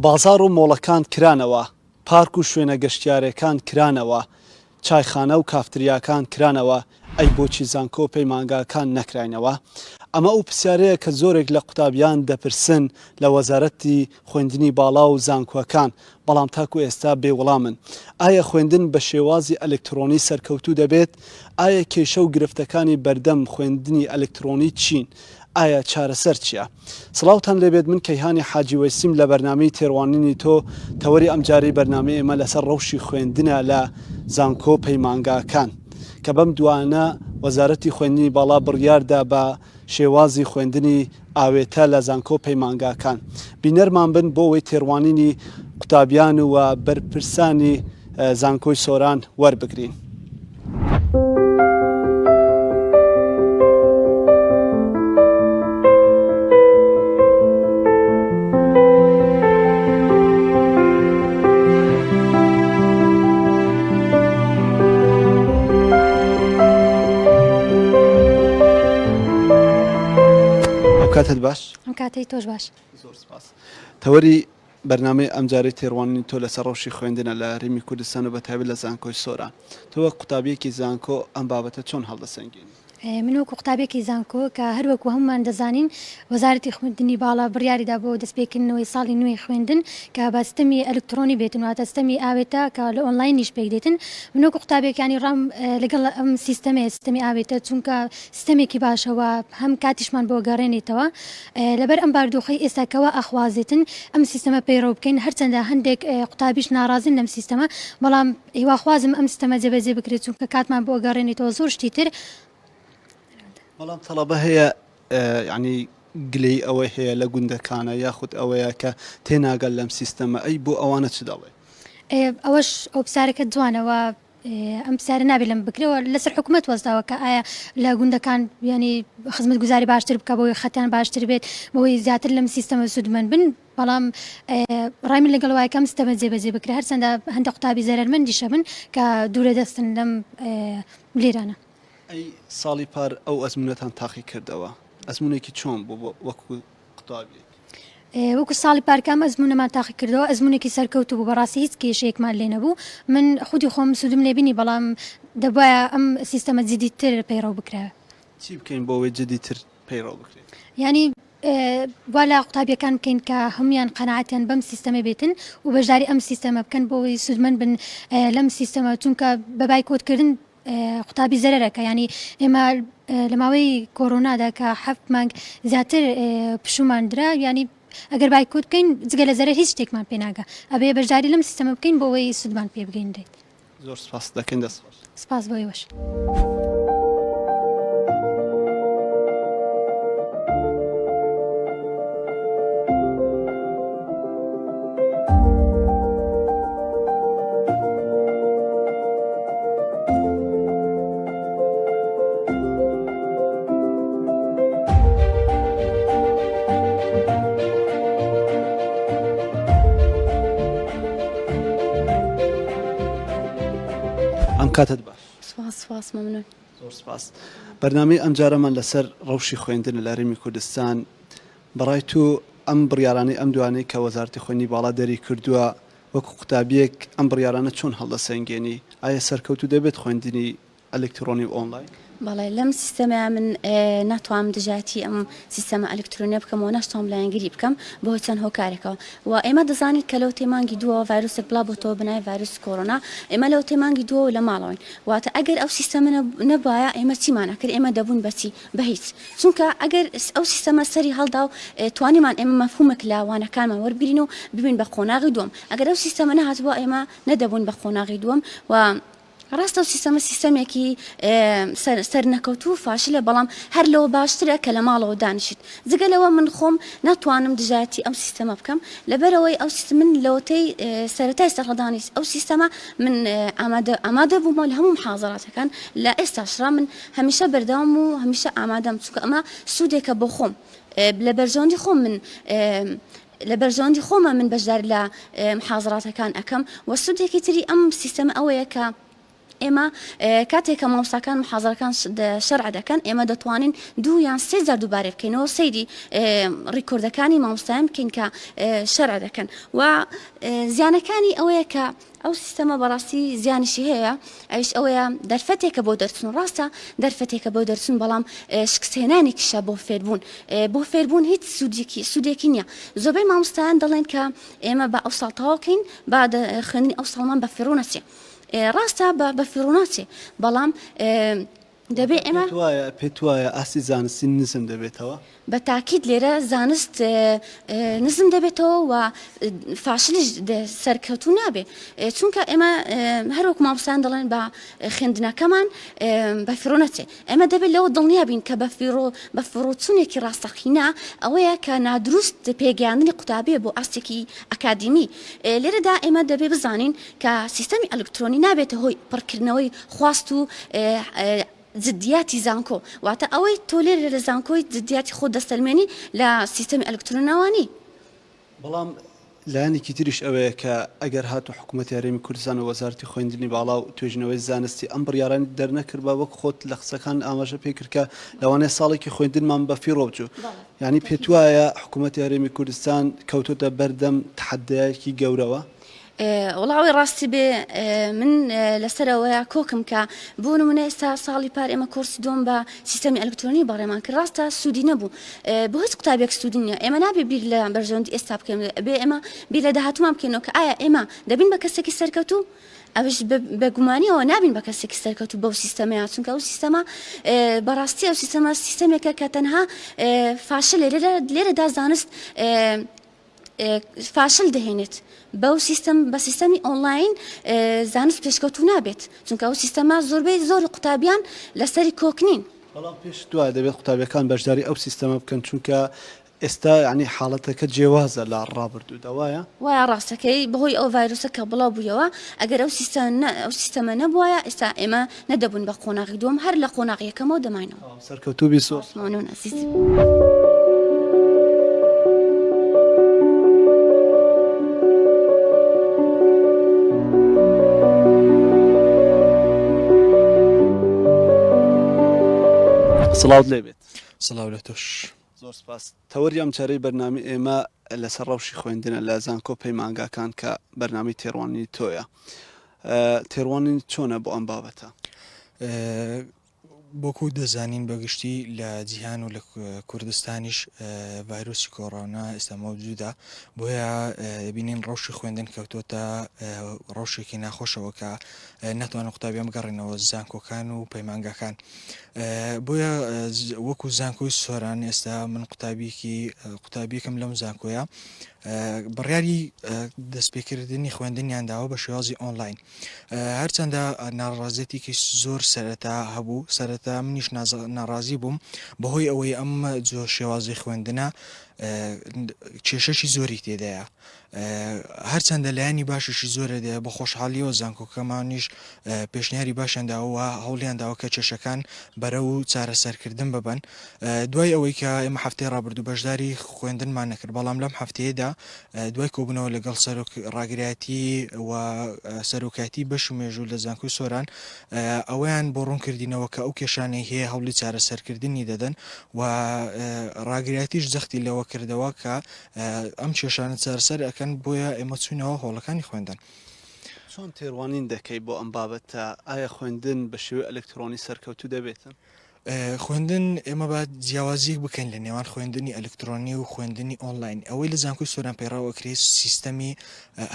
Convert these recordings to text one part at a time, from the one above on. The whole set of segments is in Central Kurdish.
بازار و مۆڵەکان کرانەوە، پارک و شوێنە گەشتیارەکان کرانەوە، چایخانە و کافتریاکان کرانەوە، ئەی بۆچی زانکۆ پەیمانگاکان نەکراینەوە؟ ئەمە ئەو پرسیارەیە کە زۆرێک لە قوتابیان دەپرسن لە وەزارەتی خوێندنی باڵا و زانکۆکان، بەڵام تاکو ئێستا بێوەڵامن. ئایا خوێندن بە شێوازی ئەلکترۆنی سەرکەوتوو دەبێت؟ ئایا کێشە و گرفتەکانی بەردەم خوێندنی ئەلکترۆنی چین؟ ئایا چارەسەر چییە؟ سڵاوتان لێبێت، من کەیهانی حاجی وەسیم لە بەرنامەی تێڕوانینی تۆ تەوەری ئەمجاری بەرنامەی ئێمە لەسەر ڕەوشی خوێندنە لە زانکۆ پەیمانگاکان کە بەم دوانە وەزارەتی خوێندنی باڵا بڕیاردا بە شێوازی خوێندنی ئاوێتە لە زانکۆ پەیمانگاکان. بینەرمان بن بۆ ئەوەی تێڕوانینی قوتابیان و بەرپرسانی زانکۆی سۆران وەربگرین. کاتت باش؟ ئەم کاتەی تۆش باش. زۆر سپاس. تەوەری بەرنامەی ئەمجارەی تێڕوانینی تۆ لەسەر ڕەوشی خوێندنە لە هەرێمی کوردستان و بەتایبەت لە زانکۆی سۆران. تۆ وەک قوتابیەکی زانکۆ ئەم بابەتە چۆن هەڵدەسەنگێنی؟ من وەکو قوتابێکی زانکۆ کە هەروەکو هەمومان دەزانین وەزارەتی خوێندنی باڵا بڕیاریدا بۆ دەستپێکردنەوەی ساڵی نوێی خوێندن کە بە سیستەمی ئەلکترۆنی بێتن، واتە سیستەمی ئاوێتە کە لە ئۆنلاینیش پێک دێتن. من وەکو قوتابێکانی ڕام لەگەڵ ئەم سیستەمی ئاوێتە چونکە سیستەمێکی باشەوە، هەم کاتیشمان بۆ گەڕێنێتەوە. لەبەر ئەم باردۆخەی ئێستاکەوە ئەخوازێتن ئەم سیستەمە پەیڕۆ بکەین، هەرچەندە هەندێک قوتابیش ناڕازین لەم سیستەمە، بەڵام هیواخوازم ئەم سیستەمە جێبەجێ بکرێت چونکە کاتمان بۆ گەڕێنێتەوە زۆر شتی تر. بەڵام تەڵەبە هەیە ینی گلەی ئەوەی هەیە لە گوندەکانە یاخود ئەوەیە کە تێناگەل لەم سیستەمە، ئەی بۆ ئەوانە چ دەڵێ؟ ئەوەش ئەو پرسیارەکە جوانەوە، ئەم پرسیارە نابێت لەم بکرێەوە لەسەر حکوومەت وەستاوە کە ئایا لە گوندەکان ینی خزمەت گوزاری باشتر بکە بۆی خەتیان باشتر بێت بۆی زیاتر لەم سیستەمە سوودمەند بن. بەڵام ڕای من لەگەڵ وایە کەم سیستەمە جێبەجێ بکرێت، هەرچەندە هەندێک قوتابی زەرمەندیشە بن کە دوورە دەستن لەم لێرانە. ئەی ساڵی پار ئەو ئەزمونەتان تاقی کردەوە، ئەزمونێکی چۆن بوو وەکو قوتابێک؟ وەکو ساڵی پارکام ئەزمونەمان تاقی کردەوە، ئەزمونێکی سەرکەوتو بوو، بەڕاستی هیچ کێشەیەکمان لێ نەبوو. من خودی خۆم سوودم لێبینی، بەڵام دەبایە ئەم سیستەمە جدیدتر پەیڕۆ بکرێت. چی بکەین بۆ ئەوەی جدیدتر پەیڕۆ بکرێت؟ ینی وا لە قوتابیەکان بکەین کە هەمویان قەناعەتیان بەم سیستەمە بێتن و بەشداری ئەم سیستەمە بکەن بۆی سوودمەند بن لەم سیستەمە، چونکە بەبای کۆدکردن قوتابی زەرەرەکە. ینی ئێمە لە ماوەی کۆڕۆنادا کە 7 مانگ زیاتر پشومان درا، ینی ئەگەر بای کۆد بکەین جگە لە زەرەر هیچ شتێکمان پێ ناگە، ئەبێ بەشداری لەم سیستەمە بکەین بۆ ئەوەی سوودمان پێ بگەیندرێت. زۆر سپاس دەکەین. دەست سپاس بۆی وەش. کاتت باش. سپاس مەمنون. زۆر سپاس. بەرنامەی ئەمجارەمان لەسەر ڕەوشی خوێندن لە هەرێمی کوردستان بەڕای تو ئەم بڕیارانەی ئەم دوانەی کە وەزارەتی خوێندنی باڵا دەری کردووە وەکو قوتابیەک ئەم بڕیارانە چۆن هەڵدەسەنگێنی؟ ئایا سەرکەوتو دەبێت خوێندنی ئەلکترۆنی و ئۆنلاین؟ بەڵێ لەم سیستەمە من ناتوانم دژاتی ئەم سیستەمە ئەلکترۆنیە بکەمەوە، نەشتۆم لایەنگیری بکەم بۆ چەند هۆکارێکەوە. و ئێمە دەزانیت کە لەو تێمانگی دووە ڤایرۆسێک بڵا بۆتەوە بنای ڤایرۆسی کۆڕۆنا، ئێمە لەو تێمانگی دووە لە ماڵەوەین. واتە ئەگەر ئەو سیستەمە نەبایە ئێمە چیمانە کرد؟ ئێمە دەبوون بەچی؟ بە هیچ. چونکە ئەگەر ئەو سیستەمە سەری هەڵدا و توانیمان ئێمە مەفهومێک لە وانەکانمان وەربگرین و ببین بە قۆناغی دووەم. ئەگەر ئەو سیستەمە نەهاتبووە ئێمە نەدەبوون بە قۆناغی دووەم. و ڕاستە و سیستەمێکی سەرنەکەوتوو فاشلە، بەڵام هەر لەوە باشترە کە لە ماڵەوە دانیشت. جگەلەوە من خۆم ناتوانم دژاتی ئەم سیستەمە بکەم، لەبەرەوەی ئەو من لەوەتەی سەرەتای سەرهەڵدانی ئەو سیستەمە من ئامادە بوومەوە لە هەموو محاضراتەکان لە ئێستاشرا. من هەمیشە بەردەوام و هەمیشە ئامادەم، چونکە ئەمە سوودێکە بۆ خۆم لە بەرژەوەندی خۆم. من لە بەرژەوەندی خۆمە من بەشدار لە محاضراتەکان ئەەکەم. و سوودێکی تری ئەم سیستەمە ئەوەیە کە ئێمە کاتێککە مامۆستاکان محازەکان شەرع دەکەن ئێمە دەتوانین 2 یان 3 جار دووبارە بکەینەوە سەیری ڕیکۆردەکانی مامۆستایان بکەین کە شەرع دەکەن و زیانەکانی ئەوەیە کە ئەو سیستەمە بەڕاستی زیانیشی هەیە ئەوش ئەوەیە دەرفەتێکە بۆ دەرچون ڕاستە دەرفەتێکە بۆ دەرچون بەڵام شکستێنانێکیشە بۆ فێربوون بۆ فێربوون هیچ سوودێکی نییە زۆربەی مامۆستایان دەڵێن کە ئێمە بە ئەو ساڵ تەواوکەین با خوێندنی ئەو ساڵمان بە فێڕوو نەچێ ڕاستە بە فێڕوو ناچێ بەڵام دەبێ ئێمە پێت وایە ئاسی زانستی نزم دەبێتەوە بە تاکید لێرە زانست نزم دەبێتەوە و فاشلیش سەرکەوتو نابێ چونکە ئێمە هەروەک مامۆستایان دەڵێن بە خوێندنەکەمان بە فێڕوو نەچێ ئێمە دەبێت لەوە دڵنیا بین کە بە فڕۆچوونێکی ڕاستەقینە ئەوەیە کە نادروست پێگەیاندنی قوتابیە بۆ ئاستێکی ئەکادیمی لێرەدا ئێمە دەبێ بزانین کە سیستەمی ئەلکترۆنی نابێتە هۆی پڕکردنەوەی خواست و جددیاتی زانکۆ واتە ئەوەی تۆ لێرە لە زانکۆی جددیاتی خۆ دەستەلمێنی لە سیستەمی ئەلکترۆنەوانی بەڵام لایەنێکی تریش ئەوەیە کە ئەگەر هاتو حکوومەتی هەرێمی کوردستان و وەزارەتی خوێندنی باڵا و توێژنەوەی زانستی ئەم بڕیارانی دەرنەکرد بە وەک خۆت لە قسەکان ئاماژە پێکردکە لەوانەیە ساڵێکی خوێندنمان بە فیڕۆ بچوو یعنی پێت وایە حکوومەتی هەرێمی کوردستان کەوتۆتە بەردەم تحەدایەکی گەورەوە وڵاوی ڕاستی بێ من لەسەرەوەیە کۆکم کە بۆ نمونە ئێستا ساڵی پار ئێمە کۆرسی دۆم بە سیستەمی ئەلکترۆنی بەڕێمان کرد ڕاستە سوودی نەبوو بۆ هیچ قوتابێک سوودی نییە ئێمە نابێ بیر لە بەرژەوەندی ئێستا بکەین بێ ئێمە بیر لە داهاتوومان بکەینەوە کە ئایا ئێمە دەبین بە کەسێکی سەرکەوتوو ئەوش بەگومانیەوە نابین بە کەسێکی سەرکەوتوو بەو سیستەمەیە چونکە ئەو سیستەمە بەڕاستی ئەو سیستەمە سیستەمێکە کە تەنها فاشل لێرەدا زانست فاشل دەهێنێت بەو سیستەم بە سیستەمی ئۆنلاین زانست پێشکەوتو نابێت چونکە ئەو سیستەما زۆربەی زۆر قوتابیان لەسەری کۆکنین بەڵام پێش دوای دەبێت قوتابیەکان بەشداری ئەو سیستەمە بکەن چونکە ئێستا ینی حاڵەتەکە جێوازە لە ڕابردوودا وایە وایە ڕاستەکەی بەهۆی ئەو ڤایرۆسە کە بڵاو بوویەوە ئەگەر ئەو سیستەمە نەبووایە ئێستا ئێمە نەدەبوون بە قۆناغی دووەم هەر لە قۆناغی یەکەمەوە دەماینەوە سەرکەوتوبی سۆ سڵاوت لێ بێت سڵاو لە تۆش زۆر سپاس تەوەری ئەم چارەی بەرنامی ئێمە لەسەر ڕەوشی خوێندنە لە زانکۆ پەیمانگاکان کە بەرنامی تێڕوانی تۆیە تێڕوانی چۆنە بۆ ئەم بابەتە بۆکو دەزانین بەگشتی لە جیهان و لە کوردستانیش ڤایرۆسی کۆڕۆنا ئێستا مەوجودە بۆیە بینین ڕەوشی خوێندن کەوتۆتە ڕەوشێکی ناخۆشەوە کە ناتوانن قوتابیان بگەڕێنەوە زانکۆکان و پەیمانگاکان بۆیە وەکو زانکۆی سۆران ئێستا من قوتابیەکەم لەم زانکۆیە بڕیاری دەستپێکردنی خوێندنیان داوە بە شێوازی ئۆنلاین هەرچەندە ناڕازێتێکی زۆر سەرەتا هەبوو سەرەتا منیش ناڕازی بووم بەهۆی ئەوەی ئەم جۆ شێوازی خوێندنە کێشەشی زۆری تێدایە هەرچەندە لایەنی باششی زۆرە دێ بە خۆشحالیەوە زانکۆکەمانیش پێشنیاری باشیانداوە هەوڵیانداوە کە کێشەکان بەرە و چارەسەرکردن ببن دوای ئەوەی کە ئێمە هەفتەی ڕابردوو بەشداری خوێندنمان نەکرد بەڵام لەم هەفتەیەدا دوای کۆبوونەوە لەگەڵ ڕاگرایەتی و سەرۆکاتی بەش و مێژوو لە زانکۆی سۆران ئەویان بۆ ڕوونکردینەوە کە ئەو کێشانەی هەیە هەوڵی چارەسەرکردنی دەدەن و ڕاگرایەتیش جەختی لەوە کردەوە کە ئەم کێشانە چارەسەر ئەکەن بۆیە ئێمە چوینەوە هۆڵەکانی خوێندن چۆن تێڕوانین دەکەی بۆ ئەم بابەتە ئایا خوێندن بە شێوەی ئەلکترۆنی سەرکەوتو دەبێتن خوێندن ئێمە با جیاوازیەک بکەین لە نێوان خوێندنی ئەلکترۆنی و خوێندنی ئۆنلاین ئەوەی لە زانکۆی سۆران پەیڕاوەکرێت سیستەمی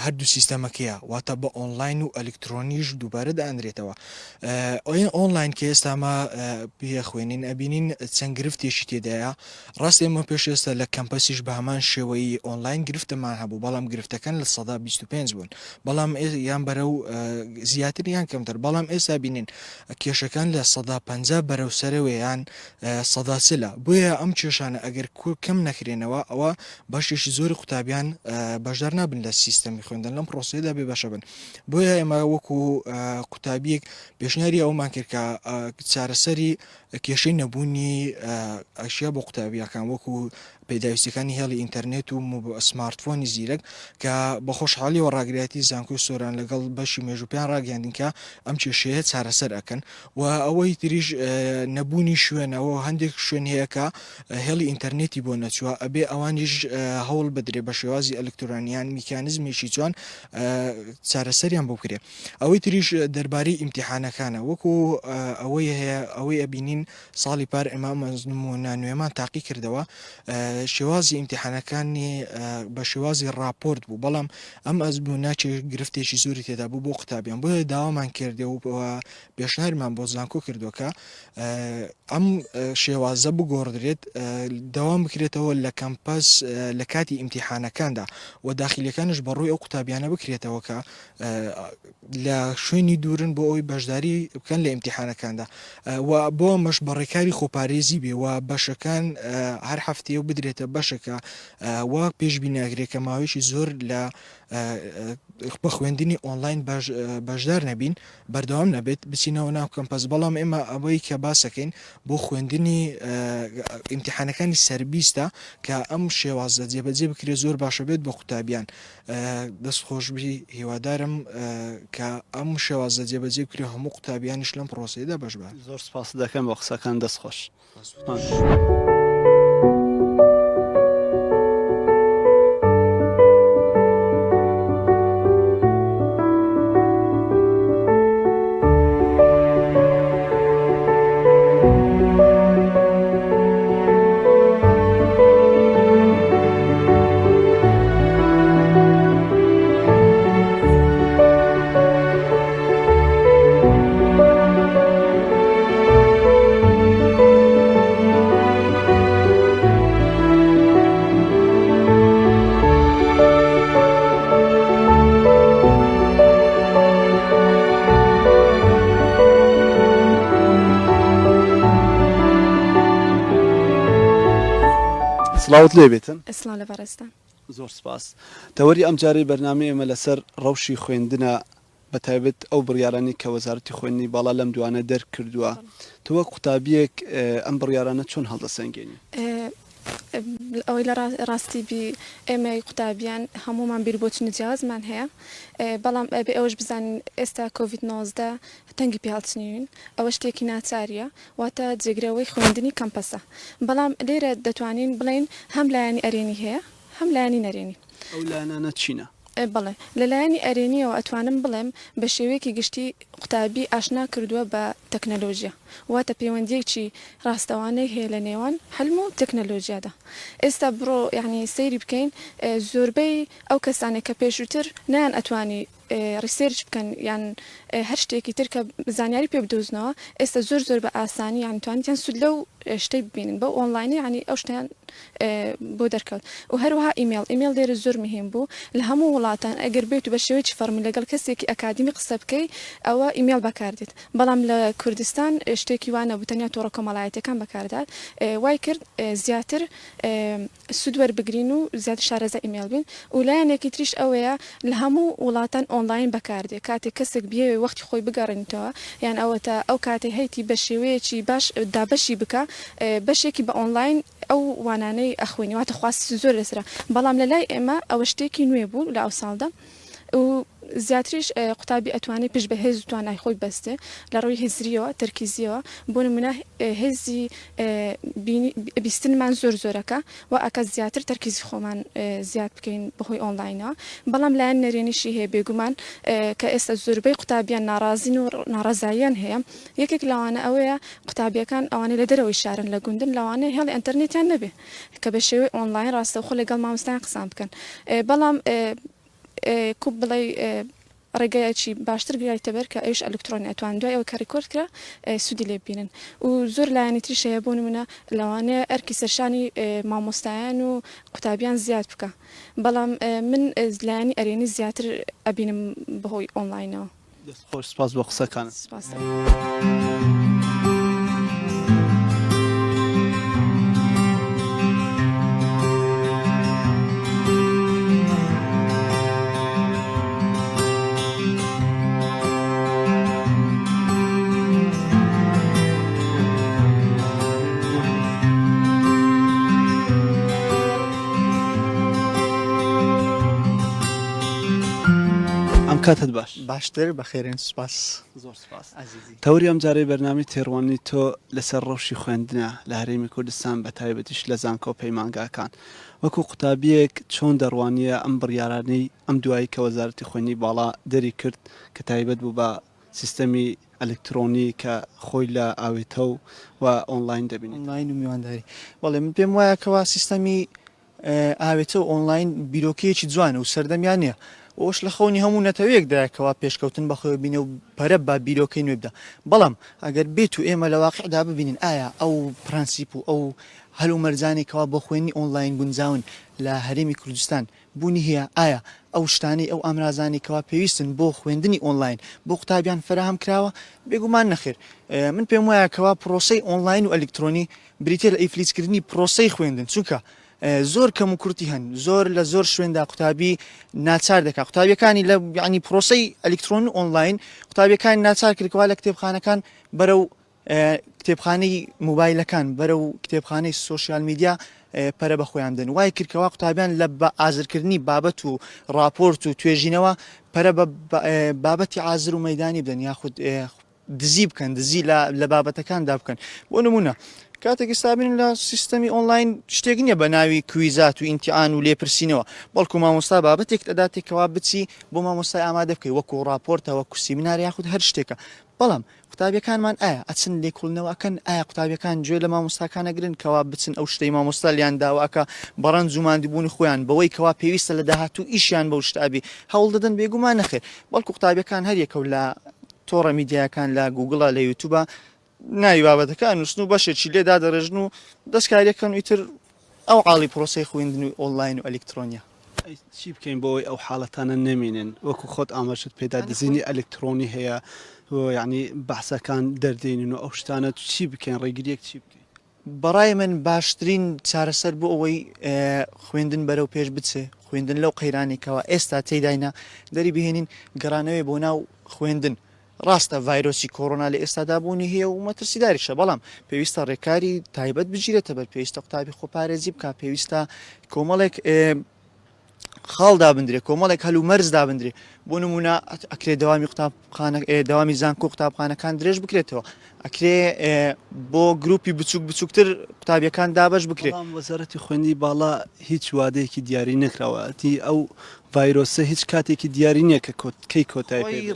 هەردوو سیستەمەکەیە واتە بە ئۆنلاین و ئەلکترۆنیش دووبارە دەئەندرێتەوە ئۆنلاین کە ئێستامە پێ خوێنین ئەبینین چەند گرفتێکی تێدایە ڕاست ئێمە پێش ئێستا لە کەمپەسیش بە هەمان شێوەی ئۆنلاین گرفتەمان هەبوو بەڵام گرفتەکان لە 25 بوون بەڵام یان بەرە و زیاتر یان کەمتر بەڵام ئێستا بینین کێشەکان لە 150 بەرەو سەرەوەیان سەداسلە بۆیە ئەم کێشانە ئەگەر کەم نەکرێنەوە ئەوە باشێکی زۆری قوتابیان بەشدار نابن لە سیستەمی خوێندن لەم پرۆسەیەدا بێ بەشە بن بۆیە ئێمە وەکو قوتابیەک پێشنیاری ئەومان کرد کە چارەسەری کێشەی نەبوونی ئەشیا بۆ قوتابیەکان وەکو پێداویستەکانی هێڵی ئینتەرنێت و سمارتفۆنی زیرەک کە بە خۆشحاڵی و ڕاگرایەتی زانکۆی سۆران لەگەڵ بەشی مێژوپیان ڕاگەاندین کە ئەم کێشەیە چارەسەر ئەکەن و ئەوەی تریش نەبوونی شوێنەوە هەندێک شوێن هەیە کە هێڵی ئینتەرنێتی بۆ نەچووە ئەبێ ئەوانیش هەوڵ بدرێ بە شێوازی ئەلکترۆنیان میکانزمێکی جوان چارەسەریان بۆ بکرێ. ئەوەی تریش دەربارەی ئیمتیحانەکانە وەکو ئەوەی هەیە ئەوەی ئەبینین ساڵی پار ئێمە مەزمونە نوێمان تاقی کردەوە شێوازی ئیمتیحانەکانی بە شێوازی راپۆرت بوو بەڵام ئەم ئەزبوو ناچێ گرفتێکی زۆری تێدا بوو بۆ قوتابیان بۆ داوامان کردێ و پێشنهارمان بۆ زانکۆ کردوکە ئەم شێوازە بگۆڕدرێت داوام بکرێتەوە لە کەمپەس لە کاتی ئیمتیحانەکاندا و داخلیەکانش بەڕووی ئەو قوتابیانە بکرێتەوە کە لە شوێنی دوورن بۆ ئەوی بەشداری بکەن لە ئیمتیحانەکاندا و بۆ مەش بەڕێکاری خۆپارێزی بێ و بەشەکان هەر هەفتەیە و بدرێتە بەشەکە وا پێشبیناگرێت کە ماوەیەکی زۆر لە بە خوێندنی ئۆنلاین بەشدار نەبین بەردەوام نەبێت بچینەوە ناو کەمپەس بەڵام ئێمە ئەوەی کە باسەکەین بۆ خوێندنی ئیمتیحانەکانی سەربیستە کە ئەم شێوازە جێبەجێ بکرێت زۆر باشە بێت بە قوتابیان دەستخۆشبی هیوادارم کە ئەم شێوازە جێبەجێ بکرێ هەموو قوتابیانیش لەم پرۆسەیەدا بەشبار. زۆر سپاس دەکەم بە قسەکان دەستخۆش. سڵاوت لێبێتن ئەسڵام لە بەڕێستان زۆر سپاس تەوەری ئەم جارەی بەرنامە ئێمە لەسەر ڕەوشی خوێندنە بەتایبەت ئەو بڕیارانی کە وەزارەتی خوێندنی باڵا لەم دوانە دەرکردووە تۆوە قوتابیەک ئەم بڕیارانە چۆن هەڵدەسەنگێنی؟ ئەوەی لە ڕاستی بی ئێمە قوتابیان هەمومان بیر بۆ چنە جیازمان هەیە بەڵام ئەبێ ئەوەش بزانین ئێستا کۆڤید 19 تەنگی پێهاڵچنیون ئەوە شتێکی ناچاریە واتە جێگرەوەی خوێندنی کەمپەسە بەڵام لێرە دەتوانین بڵین هەم لایەنی ئەرێنی هەیە هەم لایەنی نەرێنی. ئەو لایەنانە چینە؟ بڵێ لەلایەنی ئەرێنیەوە ئەتوانم بڵێم بە شێوەیەکی گشتی قوتابی ئاشنا کردووە بە تەکنەلۆژیا واتە پەیوەندیەکی ڕاستەوانەی هەیە لە نێوان حلم و تەکنەلۆژیادا. ئێستا بڕۆ یعنی سەیری بکەین زۆربەی ئەو کەسانێک کە پێشووتر نیان ئەتوانی ریسێرچ بکەن یان هەر شتێکی تر کە زانیاری پێ بدۆزنەوە ئێستا زۆر بە ئاسانی یان توانیان سود لەو شتەی ببینن بە ئۆنلاینی ینی ئەو شتیان بۆ دەرکەوت و هەروەها ئیمێل لێرە زۆر مهم بوو لە هەموو وڵاتان ئەگەر بێت و بە شێوەیەکی فەرمی لەگەڵ کەسێکی ئەکادمی قسە بکەی ئەوە ئیمێل بەکاردێت بەڵام لە کوردستان شتێکی وانە بوتەنیا تۆڕە کۆمەڵایەتەکان بەکاردات وای کرد زیاتر سود وەربگرین و زیاتر شارەزە ئیمێل بین و لایەنێکی تریش ئەوەیە لە هەموو وڵاتان ئۆنلاین بەکاردێ کاتێک کەسێک بێ وەختی خۆی بگەڕێنیتەوە یان ئەوەتە ئەو کاتێ هەیتی بە شێوەیەکی باش دابەشی بکە بەشێکی بە ئۆنلاین ئەو وانانەی ئەخوێنی واتە خواستی زۆر لەسرە بەڵام لە لای ئێمە ئەوە شتێکی نوێ بوو لە ئەو ساڵدا و زیاتریش قوتابی ئەتوانێت پێش بە هێز و توانای خۆی بەستێ لە ڕۆی هێزریەوە تەرکیزیەوە بۆ نمونە هێزی بیستنمان زۆرەکە و ئەکە زیاتر تەرکیزی خۆمان زیاد بکەین بەهۆی ئۆنلاینەوە بەڵام لایەن نەرێنیشی هەیە بێگومان کە ئێستا زۆربەی قوتابیان ناڕازین و ناڕازاییان هەیە یەکێک لەوانە ئەوەیە قوتابیەکان ئەوانەی لە دەرەوەی شارن لە گوندن لەوانەیە هێڵی ئەنتەرنێتیان نەبێ کە بە شێوەی ئۆنلاین ڕاستەوخۆ لەگەڵ مامۆستایان قسان بکەن بەڵام کوب بڵێ ڕێگایەکی باشتر گرایتە بەر کە ئەوش ئەلکترۆنی ئەتوان دوای ئەوە کاریکۆرد کرا سوودی لێ ببینن و زۆر لایەنی تریشەیە بۆ نمونە لەوانەیە ئەرکی سەرشانی مامۆستایان و قوتابیان زیاد بکە بەڵام من لایەنی ئەرێنی زیاتر ئەبینم بەهۆی ئۆنلاینەوە. خۆش سپاس بۆ قسەکان. بەڵام کاتت باش باشتر بەخێرن سوپاس زۆر سپاس عزیزی. تەوری ئەم جارەی بەرنامی تێڕوانی تۆ لەسەر ڕەوشی خوێندنە لە هەرێمی کوردستان بە تایبەتیش لە زانکۆ پەیمانگاکان وەکو قوتابیەک چۆن دەڕوانیە ئەم بڕیارانەی ئەم دوایی کە وەزارەتی خوێنی باڵا دەری کرد کە تایبەت بوو بە سیستەمی ئەلکترۆنی کە خۆی لە ئاوێتە و ئۆنلاین دەبینێت ئۆنلاین و میوانداری بەڵێ من پێم وایە کەوا سیستەمی ئاوێتە و ئۆنلاین بیرۆکەیەکی جوانە و سەردەمیان نییە ئەوش لە خەونی هەموو نەتەوەیەکدایکەوە پێشکەوتن بەخۆی بینە و پەرە با بیرۆکەی نوێ بدە بەڵام ئەگەر بێت و ئێمە لە واقعدا ببینین ئایا ئەو پرەنسیپ و ئەو هەلو مەرجانێکەوە بۆ خوێنی ئۆنلاین گونجاون لە هەرێمی کوردستان بوونی هەیە ئایا ئەو شتانی ئەو ئامرازانێکەوە پێویستن بۆ خوێندنی ئۆنلاین بۆ قوتابیان فراهم کراوە بێگومان نەخێر من پێم وایە کەوا پرۆسەی ئۆنلاین و ئەلکترۆنی بریتێ لە ئیفلیسکردنی پرۆسەی خوێندن چونکە زۆر کەم و کورتی هەن زۆر لە زۆر شوێندا قوتابی ناچار دەکات قوتابیەکانی لە ینی پرۆسەی ئەلکترۆن و ئۆنلاین قوتابیەکانی ناچار کردکەوە لە کتێبخانەکان بەرەو کتێبخانەی موبایلەکان بەرەو کتێبخانەی سۆشیال میدیا پەرە بە خۆیان دەن وای کردکەوە قوتابیان لە ئازرکردنی بابەت و راپۆرت و توێژینەوە پەرە بە بابەتی ئازر و مەدانی بدەن یاخود دزی بکەن دزی لە بابەتەکاندا بکەن بۆ نمونە کاتێک ئێستابین لە سیستەمی ئۆنلاین شتێک نییە بە ناوی کویزات و ئیمتیحان و لێپرسینەوە بەڵکو مامۆستا بابەتێک دەداتێکەوە بچی بۆ مامۆستای ئامادە بکەی وەکو ڕاپۆرتە وەکو سیمینار یاخود هەر شتێکە بەڵام قوتابیەکانمان ئایا ئەچن لێکۆڵنەوەکەن ئایا قوتابیەکان گوێ لە مامۆستاکانەگرن کەوا بچن ئەو شتەی مامۆستا لیان داواکە بەڕەنج و ماندووبوونی خۆیان بەوەی کەوا پێویستە لە داهاتوو ئیشیان بەو شتابی هەوڵ دەدەن بێگومان نەخێر بەڵکو قوتابیەکان هەر یەکەو لە تۆڕە میدیاکان لە گوگڵە لە یوتوبە ناوی بابەتەکان نووسن و بەشێکی لێدا دەڕێژن و دەستکاریەکەن ئیتر ئەو عاڵی پرۆسی خوێندن و ئۆنلاین و ئەلکترۆنیا چی بکەین بۆی ئەو حاڵەتانە نەمێنن وەکو خۆت ئاماژت پێدا دزینی ئەلکترۆنی هەیە یعنی بەحسەکان دەردێنن و ئەو شتانە چی بکەین ڕێگریەک چی بکەین بەڕای من باشترین چارەسەر بۆ ئەوەی خوێندن بەرەو پێش بچێ خوێندن لەو قەیرانێکەوە ئێستا تێداینا دەری بهێنین گەڕانەوەی بۆ ناو خوێندن ڕاستە ڤایرۆسی کۆڕۆنا لە ئێستادا بوونی هەیە و مەترسیداریشە بەڵام پێویستە ڕێکاری تایبەت بگیرێتە بەر پێویستە قوتابی خۆپارێزی بکە پێویستە کۆمەڵێک خاڵدا بندرێ کۆمەڵێک هەلو مەرزدا بندرێ بۆ نمونە ئەکرێ داوامی زانکۆ قوتابخانەکان درێژ بکرێتەوە ئەکرێ بۆ گروپی بچووک بچووکتر قوتابیەکان دابش بکرێت وەزارەتی خوێندی باڵا هیچ وادەیەکی دیاری نەکراوەتی ئەو ڤایرۆسە هیچ کاتێکی دیاری نییە کە کەی کۆتایی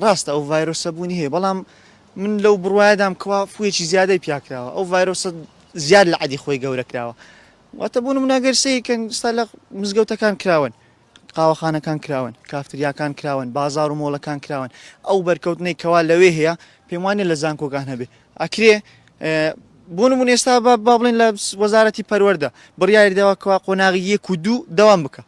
ڕاستە ئەو ڤایرۆسە بوونی هەیە بەڵام من لەو بڕوایدام کەوا فویەکی زیادەی پیاکراوە ئەو ڤایرۆسە زیاد لە عەدی خۆی گەورەکراوە واتە بوون مناگەرسەیەکەن ستا لە مزگەوتەکان کراون قاوەخانەکان کراون کافتریاکان کراون بازار و مۆڵەکان کراون ئەو بەرکەوتنەی کەوا لەوێ هەیە پێم وانێ لە زانکۆکان هەبێ ئەکرێ بۆ نمونە ئێستا با بڵێن لە وەزارەتی پەروەردە بڕیاری داواکەوا قۆناغی 1 و 2 دەوام بکە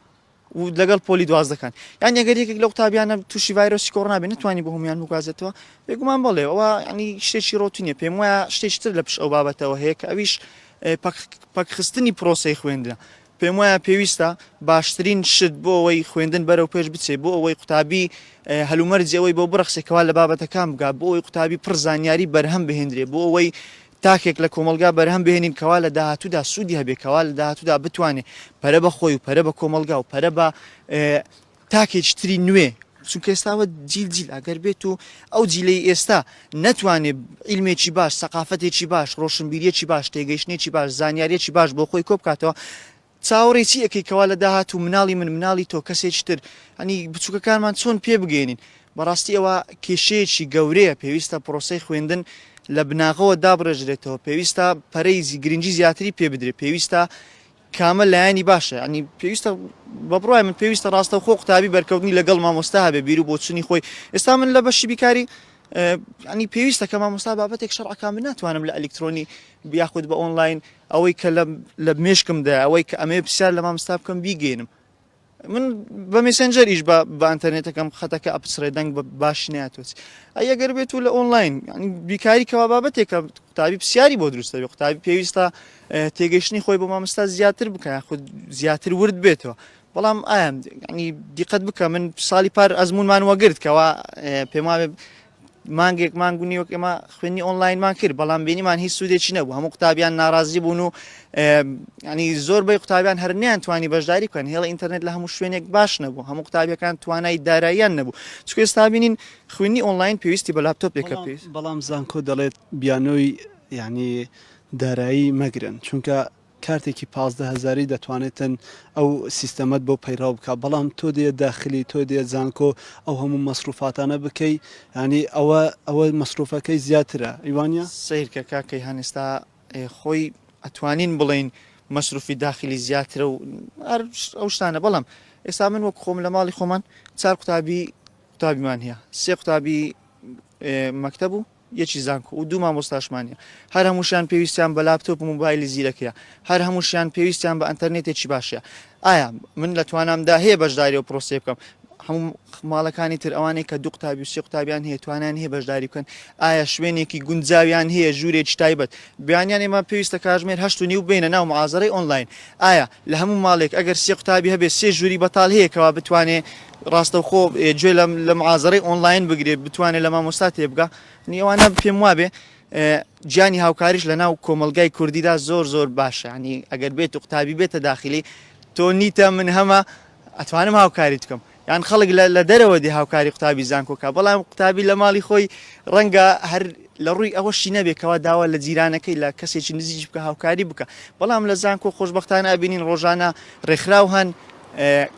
و لەگەڵ پۆلی 12 یان ئەگەر یەکێک لە قوتابیانە تووشی ڤایرۆسی کۆڕۆنا بێ نتوانانی بە هەمویان بگوازێتەوە بێگومان بڵێ ئەوە ینی شتێکی ڕۆتونیە پێم وایە شتێکی تر لە پشت ئەو بابەتەوە هەیە کە ئەویش پەکخستنی پرۆسەی خوێندنە پێم وایە پێویستە باشترین شت بۆ ئەوەی خوێندن بەرەو پێش بچێ بۆ ئەوەی قوتابی هەلومەرجی ئەوەی بۆ بڕەخسێکەوە لە بابەتەکان بگات بۆ ئەوەی قوتابی پڕ زانیاری بەرهەم بهێنرێ بۆ ئەوەی تاکێک لە کۆمەلگا بەرهەم بهێنین کەوا لە داهاتوودا سوودی هەبێکەوە لە داهاتوودا بتوانێت پەرە بە خۆی و پەرە بە کۆمەلگا و پەرە بە تاکێکی تری نوێ چونکە ئێستاوە جیل ئەگەر بێت و ئەو جیلەی ئێستا نەتوانێت ئیلمێکی باش سەقافەتێکی باش ڕۆشنبیریەکی باش تێگەیشتێکی باش زانیاریەکی باش بۆ خۆی کۆ بکاتەوە چاوەڕێکی ئەەکەیکەوە لە داهات و مناڵی مناڵی تۆ کەسێکی تر ئەنی بچووکەکانمان چۆن پێ بگەێنین بەڕاستی ئەوە کێشەیەکی گەورەیە پێویستە پرۆسەی خوێندن لە بناغەوە دابڕێژرێتەوە پێویستە پەرەی گرنگی زیاتری پێ بدرێت پێویستە کامە لایانی باشە ئەنی پێویستە بە بڕای من پێویستە ڕاستە خۆ قوتابی بەرکەوتنی لەگەڵ مامۆستا هەبێ بیر و بۆچنی خۆی ئێستا من لە بەشی بیکاری ینی پێویستە کە مامۆستا بابەتێک شەڕعەکان من ناتوانم لە ئەلکترۆنی بیاخود بە ئۆنلاین ئەوەی کە لە مێشکمدا ئەوەی کە ئەمێ پرسیار لە مامۆستا بکەم بیگەێنم من بە مێسنجەریش بە ئەنتەرنێتەکەم خەتەکە ئەپسڕێ دەنگ باشی ناتوێت ئەگەر بێت و لە ئۆنلاین بیکاری کەوا بابەتێکە قوتابی پرسیاری بۆ دروستە بێ قوتابی پێویستە تێگەشتنی خۆی بۆ مامۆستا زیاتر بکە خود زیاتر ورد بێتەوە بەڵام ئایا دیقەت بکە من ساڵی پار ئەزمونمان وەگرت کەوا پێم وایە مانگێک مانگونیوەک ئێمە خوێنی ئۆنلاینمان کرد بەڵام بینیمان هیچ سوودێکی نەبوو هەموو قوتابیان ناڕازی بوون و ینی زۆربەی قوتابیان هەر نیان بەشداری بکەن هێڵە ئینتەرنێت لە هەموو شوێنێک باش نەبوو هەموو قوتابیەکان توانای داراییان نەبوو چکە ئێستا بینین خوێنی ئۆنلاین پێویستی بە لاپتۆپێکە پێویست بەڵام زانکۆ دەڵێت بیانۆی یعنی دارایی مەگرن چونکە کارتێکی 15,000 دەتوانێتن ئەو سیستەمەت بۆ پەیڕاو بکە بەڵام تۆ دێ داخلی تۆ دێ زانکۆ ئەو هەموو مەسروفاتانە بکەی ینی ئەوە مەسروفەکەی زیاترە ئیوانە سیرکە کاکەی هەنێستا خۆی ئەتوانین بڵین مەسروفی داخلی زیاترە و ئەو شتانە بەڵام ئێستا من وەک خۆم لە ماڵی خۆمان 4 قوتابیمان هەیە 3 قوتابی مەکتەب و یەکی زانکۆ و 2 مامۆستاشمانە هەر هەمووشیان پێویستیان بە لاپتۆپ و موبایلی زیرەکەیە هەر هەمووشیان پێویستیان بە ئەنتەرنێتێکی باشە ئایا من لە توانامدا هەیە بەشداری و پرۆسێ بکەم هەموو ماڵەکانی تر ئەوانەی کە 2 قوتابی و 3 قوتابیان هەیە توانیان هەیە بەشداری بکەن ئایا شوێنێکی گونجاویان هەیە ژوورێکی تایبەت بیانیان ئێمە پێویستە کاتژمێر 8:30 بینە ناو معازەرەی ئۆنلاین ئایا لە هەموو ماڵێک ئەگەر 3 قوتابی هەبێت 3 ژووری بەتاڵ هەیە کەوا بتوانێت ڕاستەوخۆ گوێ لە معازەرەی ئۆنلاین بگرێت بتوانێت لە مامۆستا تێبگا ئەوانە پێم وابێ گیانی هاوکاریش لە ناو کۆمەلگای کوردیدا زۆر باشە ینی ئەگەر بێت و قوتابی بێتە داخلی تۆ نیتە من هەمە ئەتوانم هاوکاریت بکەم یان خەڵک لە دەرەوە دی هاوکاری قوتابی زانکۆکە بەڵام قوتابی لە ماڵی خۆی ڕەنگە هەر لە ڕووی ئەوەشی نەبێتەوە داوا لە جیرانەکەی لە کەسێکی نزیک بکە هاوکاری بکە بەڵام لە زانکۆ خۆشبەختانە ئەبینین ڕۆژانە ڕێکخراو هەن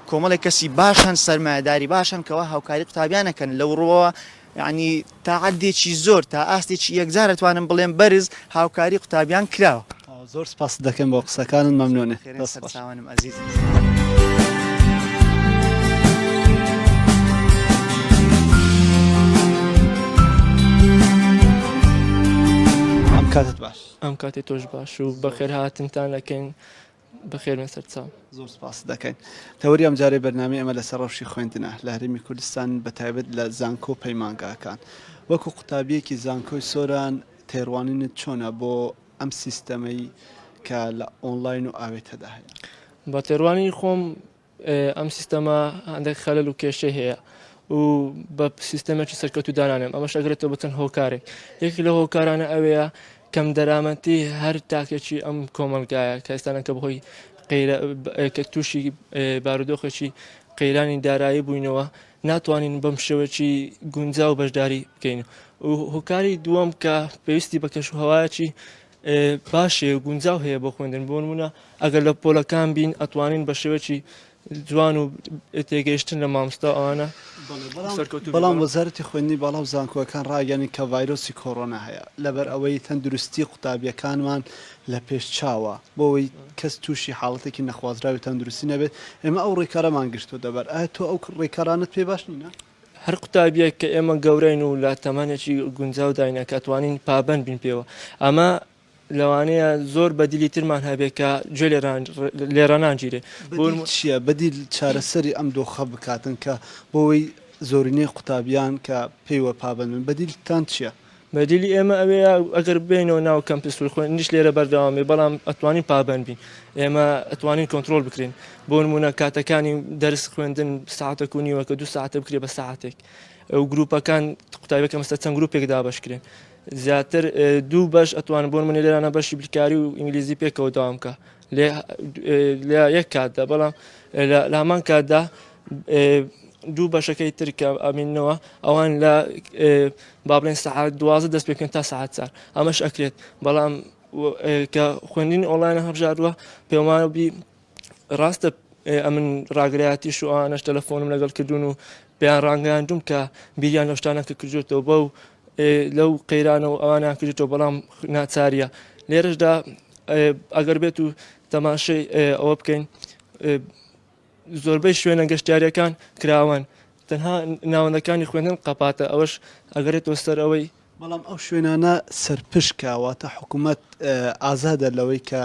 کۆمەڵی کەسی باشن سەرمایهداری باشن کەەوە هاوکاری قوتابیانەکەن لەو ڕۆەوە یعنی تا عەدێکی زۆر تا ئاستێکی یەکجار ئەتوانم بڵێم بەرز هاوکاری قوتابیان کراوە زۆر سپاس دەکەم بۆ قسەکانن مەمنونێ ساوانم ئەزیز. کاتت باش ئەم کاتی تۆش باش و بەخێر هاتنتان دەکەین بەخێر مەسەر چاو زۆر سپاس دەکەین تەوەری ئەم جارێ بەرنامەی ئەمە لەسەر ڕەوشی خوێندنە لە هەرێمی کوردستان بەتایبەت لە زانکۆ پەیمانگاکان وەکو قوتابیەکی زانکۆی سۆران تێڕوانینت چۆنە بۆ ئەم سیستەمەی کە لە ئۆنلاین و ئاوێتەدا هەیە بە تێڕوانی خۆم ئەم سیستەمە هەندێک خەلەل و کێشەی هەیە و بە سیستەمێکی سەرکەوت و دانانێم ئەمەش ئەگرێتەوە بچەند هۆکارێک یەکی لە هۆکارانە ئەوەیە کەم دەرامەتی هەر تاکێکی ئەم کۆمەلگایە کە ئێستانە کە بەهۆی کە تووشی بارودۆخێکی قەیرانی دارایی بووینەوە ناتوانین بەم شێوەیەکی گونجا و بەشداری بکەین و هۆکاری دووەم کە پێویستی بە کەش و هەوایەکی باشێ و گونجاو هەیە بۆ خوێندن بۆ نمونە ئەگەر لە پۆلەکان بین ئەتوانین بە شێوەیەکی جوان و تێگەیشتن لە مامۆستا ئەوانە بەڵام وەزارەتی خوێندنی باڵا و زانکۆەکان ڕاگەنی کە ڤایرۆسی کۆڕۆنا هەیە لەبەر ئەوەی تەندروستی قوتابیەکانمان لە پێش چاوە بۆەوەی کەس تووشی حاڵەتێکی نەخوازراوی تەندروستی نەبێت ئێمە ئەو ڕێکارەمان گرتو دەبەر ئایا تۆ ئەو ڕێکارانت پێ باش نینە هەر قوتابیەک کە ئێمە گەورەین و لە تەمانێکی گونجاو داینە کە توانین پابەند بین پێوە ئەمە لەوانەیە زۆر بەدیلی ترمان هەبێت کە گوێ لێرانانگیرێ چییە بەدیل چارەسەری ئەم دۆخە بکاتن کە بۆەوەی زۆرینەی قوتابیان کە پێیوە پابندن بەدیلتان چییە بەدیلی ئێمە ئەوەیە ئەگەر بینەوە ناو کەمپیس خوێندنیش لێرە بەردەوامێ بەڵام ئەتوانین پابند بین ئێمە ئەتوانین کۆنتترۆل بکرین بۆ نمونە کاتەکانی دەرس خوێندن ساعتێک و نیوەکە 2 ساعتە بکرێ بە ساعتێک ئەو گروپەکان قوتابیەکە مەستە چەند گروپێک دابەشکرێن زیاتر 2 بەش ئەتوان بۆ منە لێرانە بەشی بریکاری و ئینگلیزی پێکەوە داوام کە لە یەک کاتدا بەڵام لە هەمان کاتدا 2 بەشەکەی ترکە ئەمینەوە ئەوان لە با بڵێن ساعت 12 دەست پێکەن تا ساعت 4 ئەمەش ئەکرێت بەڵام کە خوێندنی ئۆنلاینە هەبژاردووە پێوانبی ڕاستە ئەمن ڕاگرایەتیش و ئەوانەش تەلەفۆنم لەگەڵ کردوون و پێیان ڕانگەیاندوم کە بیریان لەو شتانەکە کردوێتەوە بەو لەو قەیرانە و ئەوانیان کردێتەوە بەڵام ناچاریە لێرەشدا ئەگەر بێت و تەماشای ئەوە بکەین زۆربەی شوێنە گەشتیاریەکان کراون تەنها ناوەندەکانی خوێندن قەپاتە ئەوەش ئەگەرێتەوە سەر ئەوەی بەڵام ئەو شوێنانە سەرپشکاواتە حکوومەت ئازادە لەوەی کە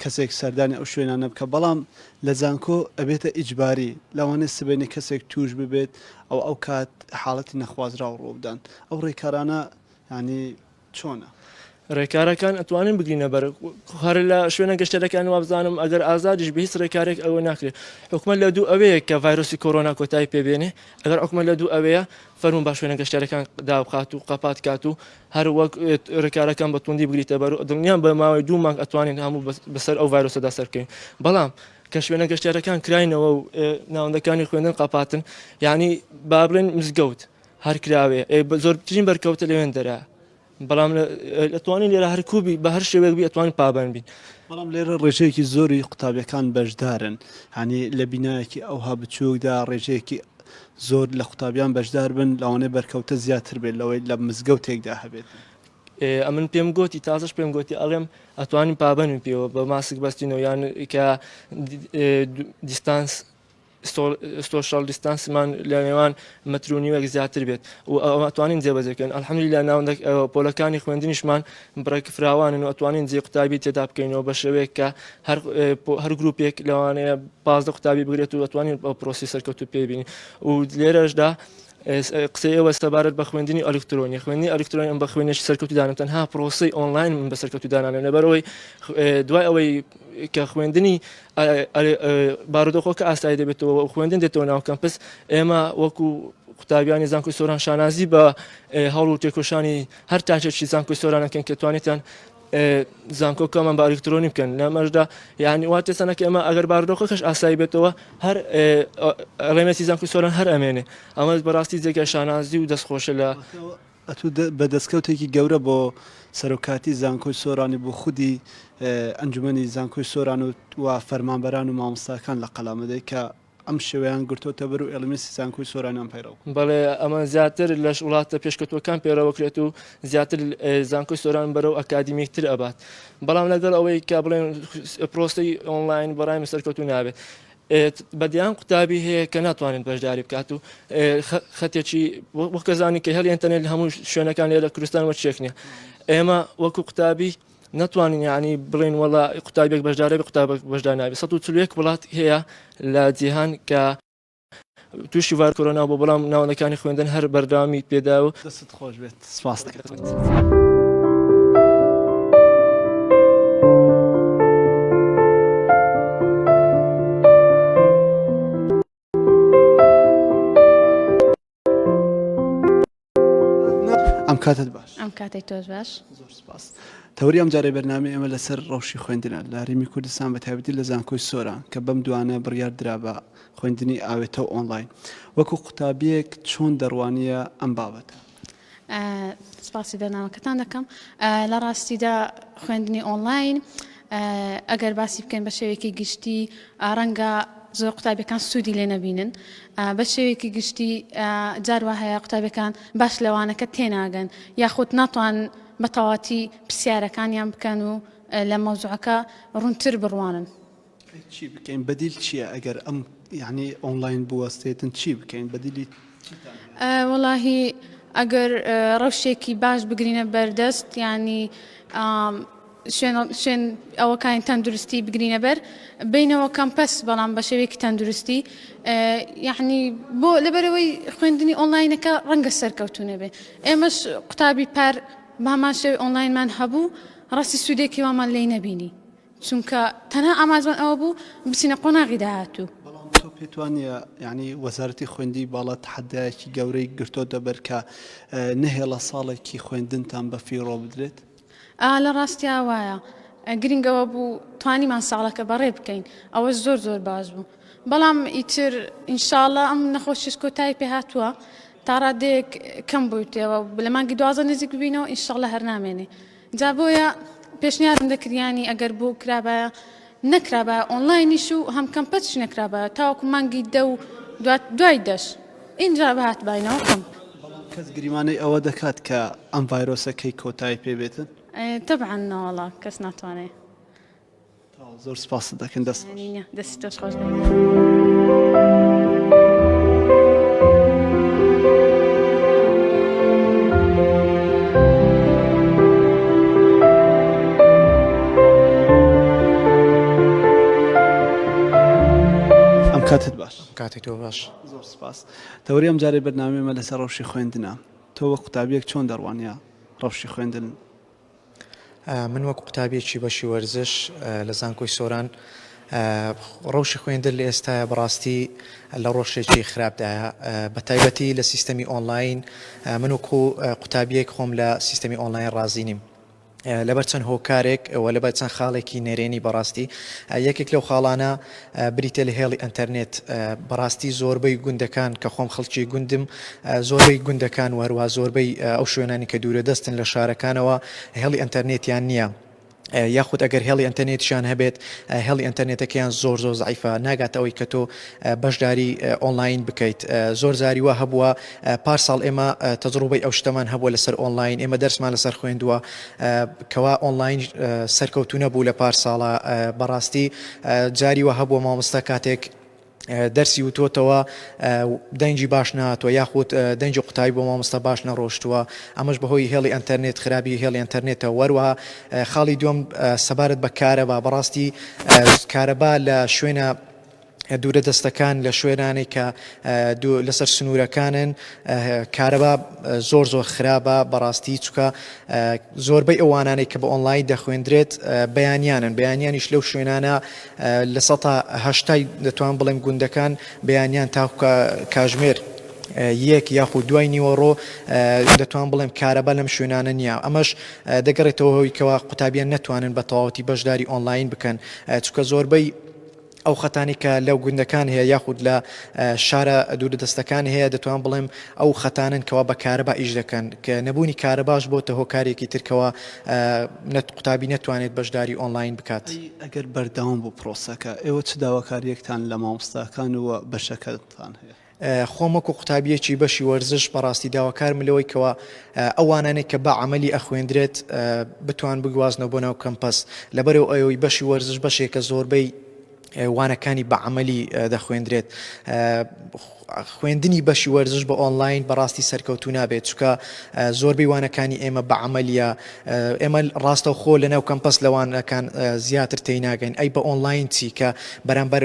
کەسێک سەردانی ئەو شوێنانە بکە بەڵام لە زانکۆ ئەبێتە ئیجباری لەوانێت سبێنێ کەسێک توش ببێت ئەو کات حاڵەتی نەخوازرا و ڕۆبدان ئەو ڕێکارانە ینی چۆنە ڕێکارەکان ئەتوانین بگرینە بەر هەر لە شوێنە گەشتەکان وابزانم ئەگەر ئازادیش بە هیچ ڕێکارێک ئەوە ناکرێت حکومت لە دوو ئەوەیە کە ڤایرۆسی کۆرۆنا کۆتایی پێبێنێ ئەگەر حکومت لە دوو ئەوەیە فەرمون با شوێنە گەشتەکان دابخات و قەپات کات و هەر وەک ڕێکارەکان بە توندی بگریتە بەر دڵنیان بە ماوەی 2 مانگ ئەتوانین هەموو بەسەر ئەو ڤایرۆسەدا سەرکەین بەڵام کە شوێنە گەشتەکان کراینەوە و ناوەندەکانی خوێندن قەپاتن یعنی با بڵێن مزگەوت هەر کراوێ زۆرترین بەرکەوتە لەوێن دەرا بەڵام ئەتوانین لێرە هەر کوبی بە هەر شێوەیەک بی ئەتوانین پابند بین بەڵام لێرە ڕێژەیەکی زۆری قوتابیەکان بەشدارن هەنی لە بینایەکی ئەوها بچووکدا ڕێژەیەکی زۆر لە قوتابیان بەشدار بن لەوانەیە بەرکەوتە زیاتر بێت لەوەی لە مزگەوتێکدا هەبێت ئەمن پێم گوتی تازش پێم گوتی ئەڵێم ئەتوانین پابند پێوە بە ماسک بەستینەوە یان کە دیستانس سۆشال دیستانسمان لە نێوان مەترونیوەک زیاتر بێت و ئەو ئەتوانین جێبەجێکەن ئەلحەمدولیلا ناوەندە پۆلەکانی خوێندنیشمان بڕێک فراوانن و ئەتوانین جێ قوتابی تێدا بکەینەوە بە شێوەیە کە هەر گروپێک لەوانەیە 15 قوتابی بگرێت و ئەتوانین ئەو پرۆسی سەرکەوتو پێبینی و لێرەشدا قسەی ئەوە سەبارەت بە خوێندنی ئەلکترۆنی خوێندنی ئەلکترۆنی ئەم بە خوێنێکی سەرکەوتو دانم تەنها پرۆسی ئۆنلاین من بە سەرکەوتو دانانێن لەبەرەوەی دوای ئەوەی کە خوێندنی بارودۆخۆ کە ئاسایی دەبێتەوە خوێندن دێتەوە ناو کەمپس ئێمە وەکو قوتابیانی زانکۆی سۆران شانازی بە هەوڵ و تێکۆشانی هەر تاچێکی زانکۆی سۆرانەکەن کە توانێتیان زانکۆکەمان بە ئەلکترۆنی بکەن لەمەشدا یعنی وا تێسەنەکە ئێمە ئەگەر بارودۆخەکەش ئاسایی بێتەوە هەر ئەڵێمەتی زانکۆی سۆران هەر ئەمێنێ ئەمە بەڕاستی جێگای شانازی و دەستخۆشە لە بە دەستکەوتێکی گەورە بۆ سەرۆکاتی زانکۆی سۆرانی بۆ خودی ئەنجومەنی زانکۆی سۆران و فەرمانبەران و مامۆستاکان لە قەڵامەدەی کە ئەم شێوەیان گرتۆتە بەر و ئێڵمێسی زانکۆی سۆرانیان پەیڕەو بەڵێ ئەمە زیاتر لە وڵاتە پێشکەوتوەکان پێڕەوەکرێت و زیاتر زانکۆی سۆران بەرەو ئەکادیمیکتر ئەبات بەڵام لەگەڵ ئەوەی کە بڵێن پرۆسی ئۆنلاین بەڕای سەرکەوتو نابێت بەدیان قوتابی هەیە کە ناتوانێت بەشداری بکات و خەتێکی وەکەزانی کە هەر ئینتەرنێت هەموو شوێنەکان لێرە کوردستان وەچێک نییە ئێمە وەکو قوتابی ناتوانین یعنی بڵێن وڵا قوتابێک بەشدارە بە قوتابێک بەشدار نابێت 141 وڵات هەیە لە جیهان کە تووشی ڤایرۆسی کۆرۆنا بۆ بەڵام ناوەندەکانی خوێندن هەر بەرداوامی پێدا و دەست خۆش بێت سپاس دەکەم. ئەم کاتت باش ئەم کاتێک تۆش باش زۆر سپاس تەوری ئەم جارێ بەرنامە ئێمە لەسەر ڕەوشی خوێندنە لە هەرێمی کوردستان بە تایبەتی لە زانکۆی سۆران کە بەم دوانە بڕیار درا بە خوێندنی ئاوێتەوە ئۆنلاین وەکو قوتابیەک چۆن دەڕوانیە ئەم بابەتە سپاسی بەرنامەکەتان دەکەم لە ڕاستیدا خوێندنی ئۆنلاین ئەگەر باسی بکەین بە شێوەیەکی گشتی ڕەنگە زۆر قوتابیەکان سوودی لێ نەبینن بە شێوەیەکی گشتی جاروا هەیە قوتابیەکان باش لەوانەکە تێناگەن یاخود ناتوان بە تەواتی پرسیارەکانیان بکەن و لە مەوزوعەکە ڕوونتر بڕوانن چی بکەین بەدیل چییە ئەگەر ئەم یعنی ئۆنلاین بوەستێتن چی بکەین بەدیلی وەڵاهی ئەگەر ڕەوشێکی باش بگرینە بەردەست ینی شوێن ئەوەکانی تەندروستی بگرینە بەر بینەوە کەمپەس بەڵام بە شێوەیەکی تەندروستی یعنی بۆ لەبەرەوەی خوێندنی ئۆنلاینەکە ڕەنگە سەرکەوتونە بێ ئێمەش قوتابی پار بامان شێوی ئۆنلاینمان هەبوو ڕاستی سوودێکی وامان لێی نەبینی چونکە تەنها ئاماژمان ئەوە بوو بچینە قۆناغی داهاتوو تۆ پێتوانە یعنی وەزارەتی خوێندی باڵا تحەدایەکی گەورەی گرتۆ دەبەر کە نهێڵە ساڵێکی خوێندنتان بە فیڕۆ بدرێت لە ڕاستیا وایە گرنگەوە بوو توانیمان ساڵەکە بەڕێ بکەین ئەوە زۆر زۆر باش بوو بەڵام ئیتر ئینشاڵڵا ئەم نەخۆشیش کۆتایی پێ هاتووە تا ڕادەیەک کەم بوویتەوە لە مانگی 12 نزیک ببینەوە ئینشاڵڵا هەر نامێنێ جا بۆیە پێشنیارم دەکریانی ئەگەر بۆ کرابایە نەکرابە ئۆنلاینیش و هەم کەمپەتش نەکرابە تاوەکو مانگی دە و دوای دەش اینجا بەهات باینەوە کەم کەس گریمانەی ئەوە دەکات کە ئەم ڤایرۆسەکەی کۆتایی پێبێتن طبعا نەوەڵا کەس ناتوانێت زۆر سپاس دەکەن دەستی تۆش خۆش کاتت باش کاتی تۆ باش زۆر سپاس تەوری ئەم جارێ بەرنامەمە لەسەر ڕەوشی خوێندنە تۆ وە قوتابیەک چۆن دەڕوانیە ڕەوشی خوێندن من وەک قوتابیەکی بەشی وەرزش لە زانکۆی سۆران ڕەوشی خوێندن لە ئێستاە بەڕاستی لە ڕۆژێکی خراپدایە بە تایبەتی لە سیستەمی ئۆنلاین من وەکو قوتابیەک خۆم لە سیستەمی ئۆنلاین ڕازی نیم لەبەر چەند هۆکارێک و لەبەر چەند خاڵێکی نێرێنی بەڕاستی یەکێک لەو خاڵانە بریتە لە هێڵی ئەتەرنێت بەڕاستی زۆربەی گوندەکان کە خۆم خەڵکی گوندم زۆربەی گوندەکان وهروە زۆربەی ئەو شوێنانی کە دوورە دەستن لە شارەکانەوە هێڵی ئەتەرنێتیان نییە. یاخود ئەگەر هێڵی ئەتەرنێتیان هەبێت هێڵی ئەتەرنێتەکەیان زۆر زعیفە ناگاتەوەی کە تۆ بەشداری ئۆنلاین بکەیت زۆر زاری وە هەبووە پارساڵ ئێمە تەجروبەی ئەو شتەمان هەبووە لەسەر ئۆنلاین ئێمە دەرسمان لەسەر خوێندووە کەوا ئۆنلاین سەرکەوتو نەبوو لە پارساڵە بەڕاستی جاری وە هەبووە مامۆستا کاتێک دەرسی وتۆتەوە دەنجی باش نهاتوە یاخود دەنجی قوتایی بۆ مامۆستا باش نەڕۆشتووە ئەمەش بەهۆی هێڵی ئەتەرنێت خراپی هێڵی ئەتەرنێتەوە وەروەها خاڵی دووەم سەبارەت بە کارەبا بەڕاستی کارەبا لە شوێنە دوورە دەستەکان لە شوێنانی کە لەسەر سنوورەکانن کارەبا زۆر خراپە بەڕاستی چکە زۆربەی ئەوانانەی کە بە ئۆنلاین دەخوێندرێت بەیانیانیش لەو شوێنانە لە 1970 دەتوان بڵێم گوندەکان بەیانیان تاکو کاژمێر یەک یاخود دوای نیوەڕۆ دەتوان بڵێم کارەبا لەم شوێنانە نییە ئەمەش دەگەڕێتەوە هۆی کەوا قوتابیان نەتوانن بە تەواوەتی بەشداری ئۆنلاین بکەن چکە زۆربەی ئەو خەتانی کە لەو گوندەکان هەیە یاخود لە شارە دوورە دەستەکان هەیە دەتوان بڵێم ئەو خەتانن کەوا بە کارەبا ئیش دەکەن کە نەبوونی کارەباش بۆتە هۆکارێکی ترکەوە قوتابی نەتوانێت بەشداری ئۆنلاین بکات. ئەگەر بەردەوام بۆ پرۆسەکە ئێوە چ داواکاریەکتان لە مامۆستاکان و بەشەکەتان هەیە؟ خۆمەکو قوتابیەکی بەشی وەرزش بەڕاستی داواکارم لەوەی کەوە ئەوانانێک کە بە عملی ئەخوێندرێت بتوان بگوازنەوە بۆ ناو کەمپەس لەبەرەوە ئەوەی بەشی وەرزش بەشێکە زۆربەی وانەکانی بە عملی دەخوێندرێت خوێندنی بەشی وەرزش بە ئۆنلاین بەڕاستی سەرکەوتو نابێت چکە زۆربەی وانەکانی ئێمە بە عملیە ئێمە ڕاستە خۆ لەناو کەمپەس لەوانەکان زیاتر تێیناگەین ئەی بە ئۆنلاین چی کە بەرامبەر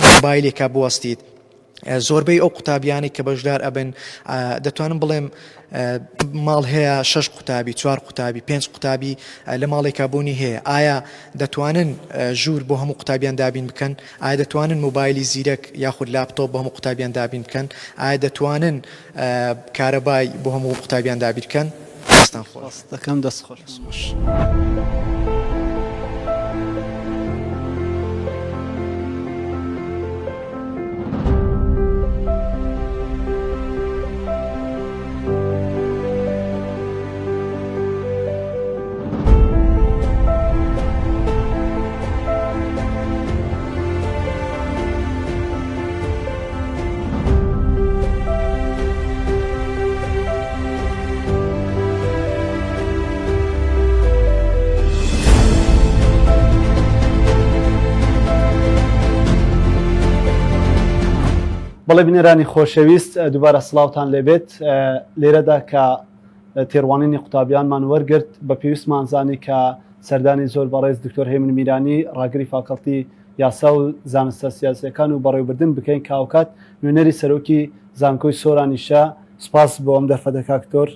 مۆبایلێکە بوەستیت زۆربەی ئەو قوتابیانی کە بەشدار ئەبن دەتوانم بڵێم ماڵ هەیە 6 قوتابی 4 قوتابی 5 قوتابی لە ماڵێکا بوونی هەیە ئایا دەتوانن ژوور بۆ هەموو قوتابیان دابین بکەن ئایا دەتوانن مۆبایلی زیرەک یاخود لاپتۆپ بۆ هەموو قوتابیان دابین بکەن ئایا دەتوانن کارەبای بۆ هەموو قوتابیان دابین بکەن دەستان خۆش دەکەم دەست خۆش. بەڵێ بینێرانی خۆشەویست دووبارە سڵاوتان لێبێت لێرەدا کە تێڕوانینی قوتابیانمان وەرگرت بە پێویستمان زانی کە سەردانی زۆر بەڕێز دکتۆر هێمن میرانی ڕاگری فاکەڵتی یاسا و زانستە سیاسیەکان و بەڕێوەبردن بکەین کاوکات نوێنەری سەرۆکی زانکۆی سۆرانیشە سپاس بۆ ئەم دەرفەتە کاکتۆر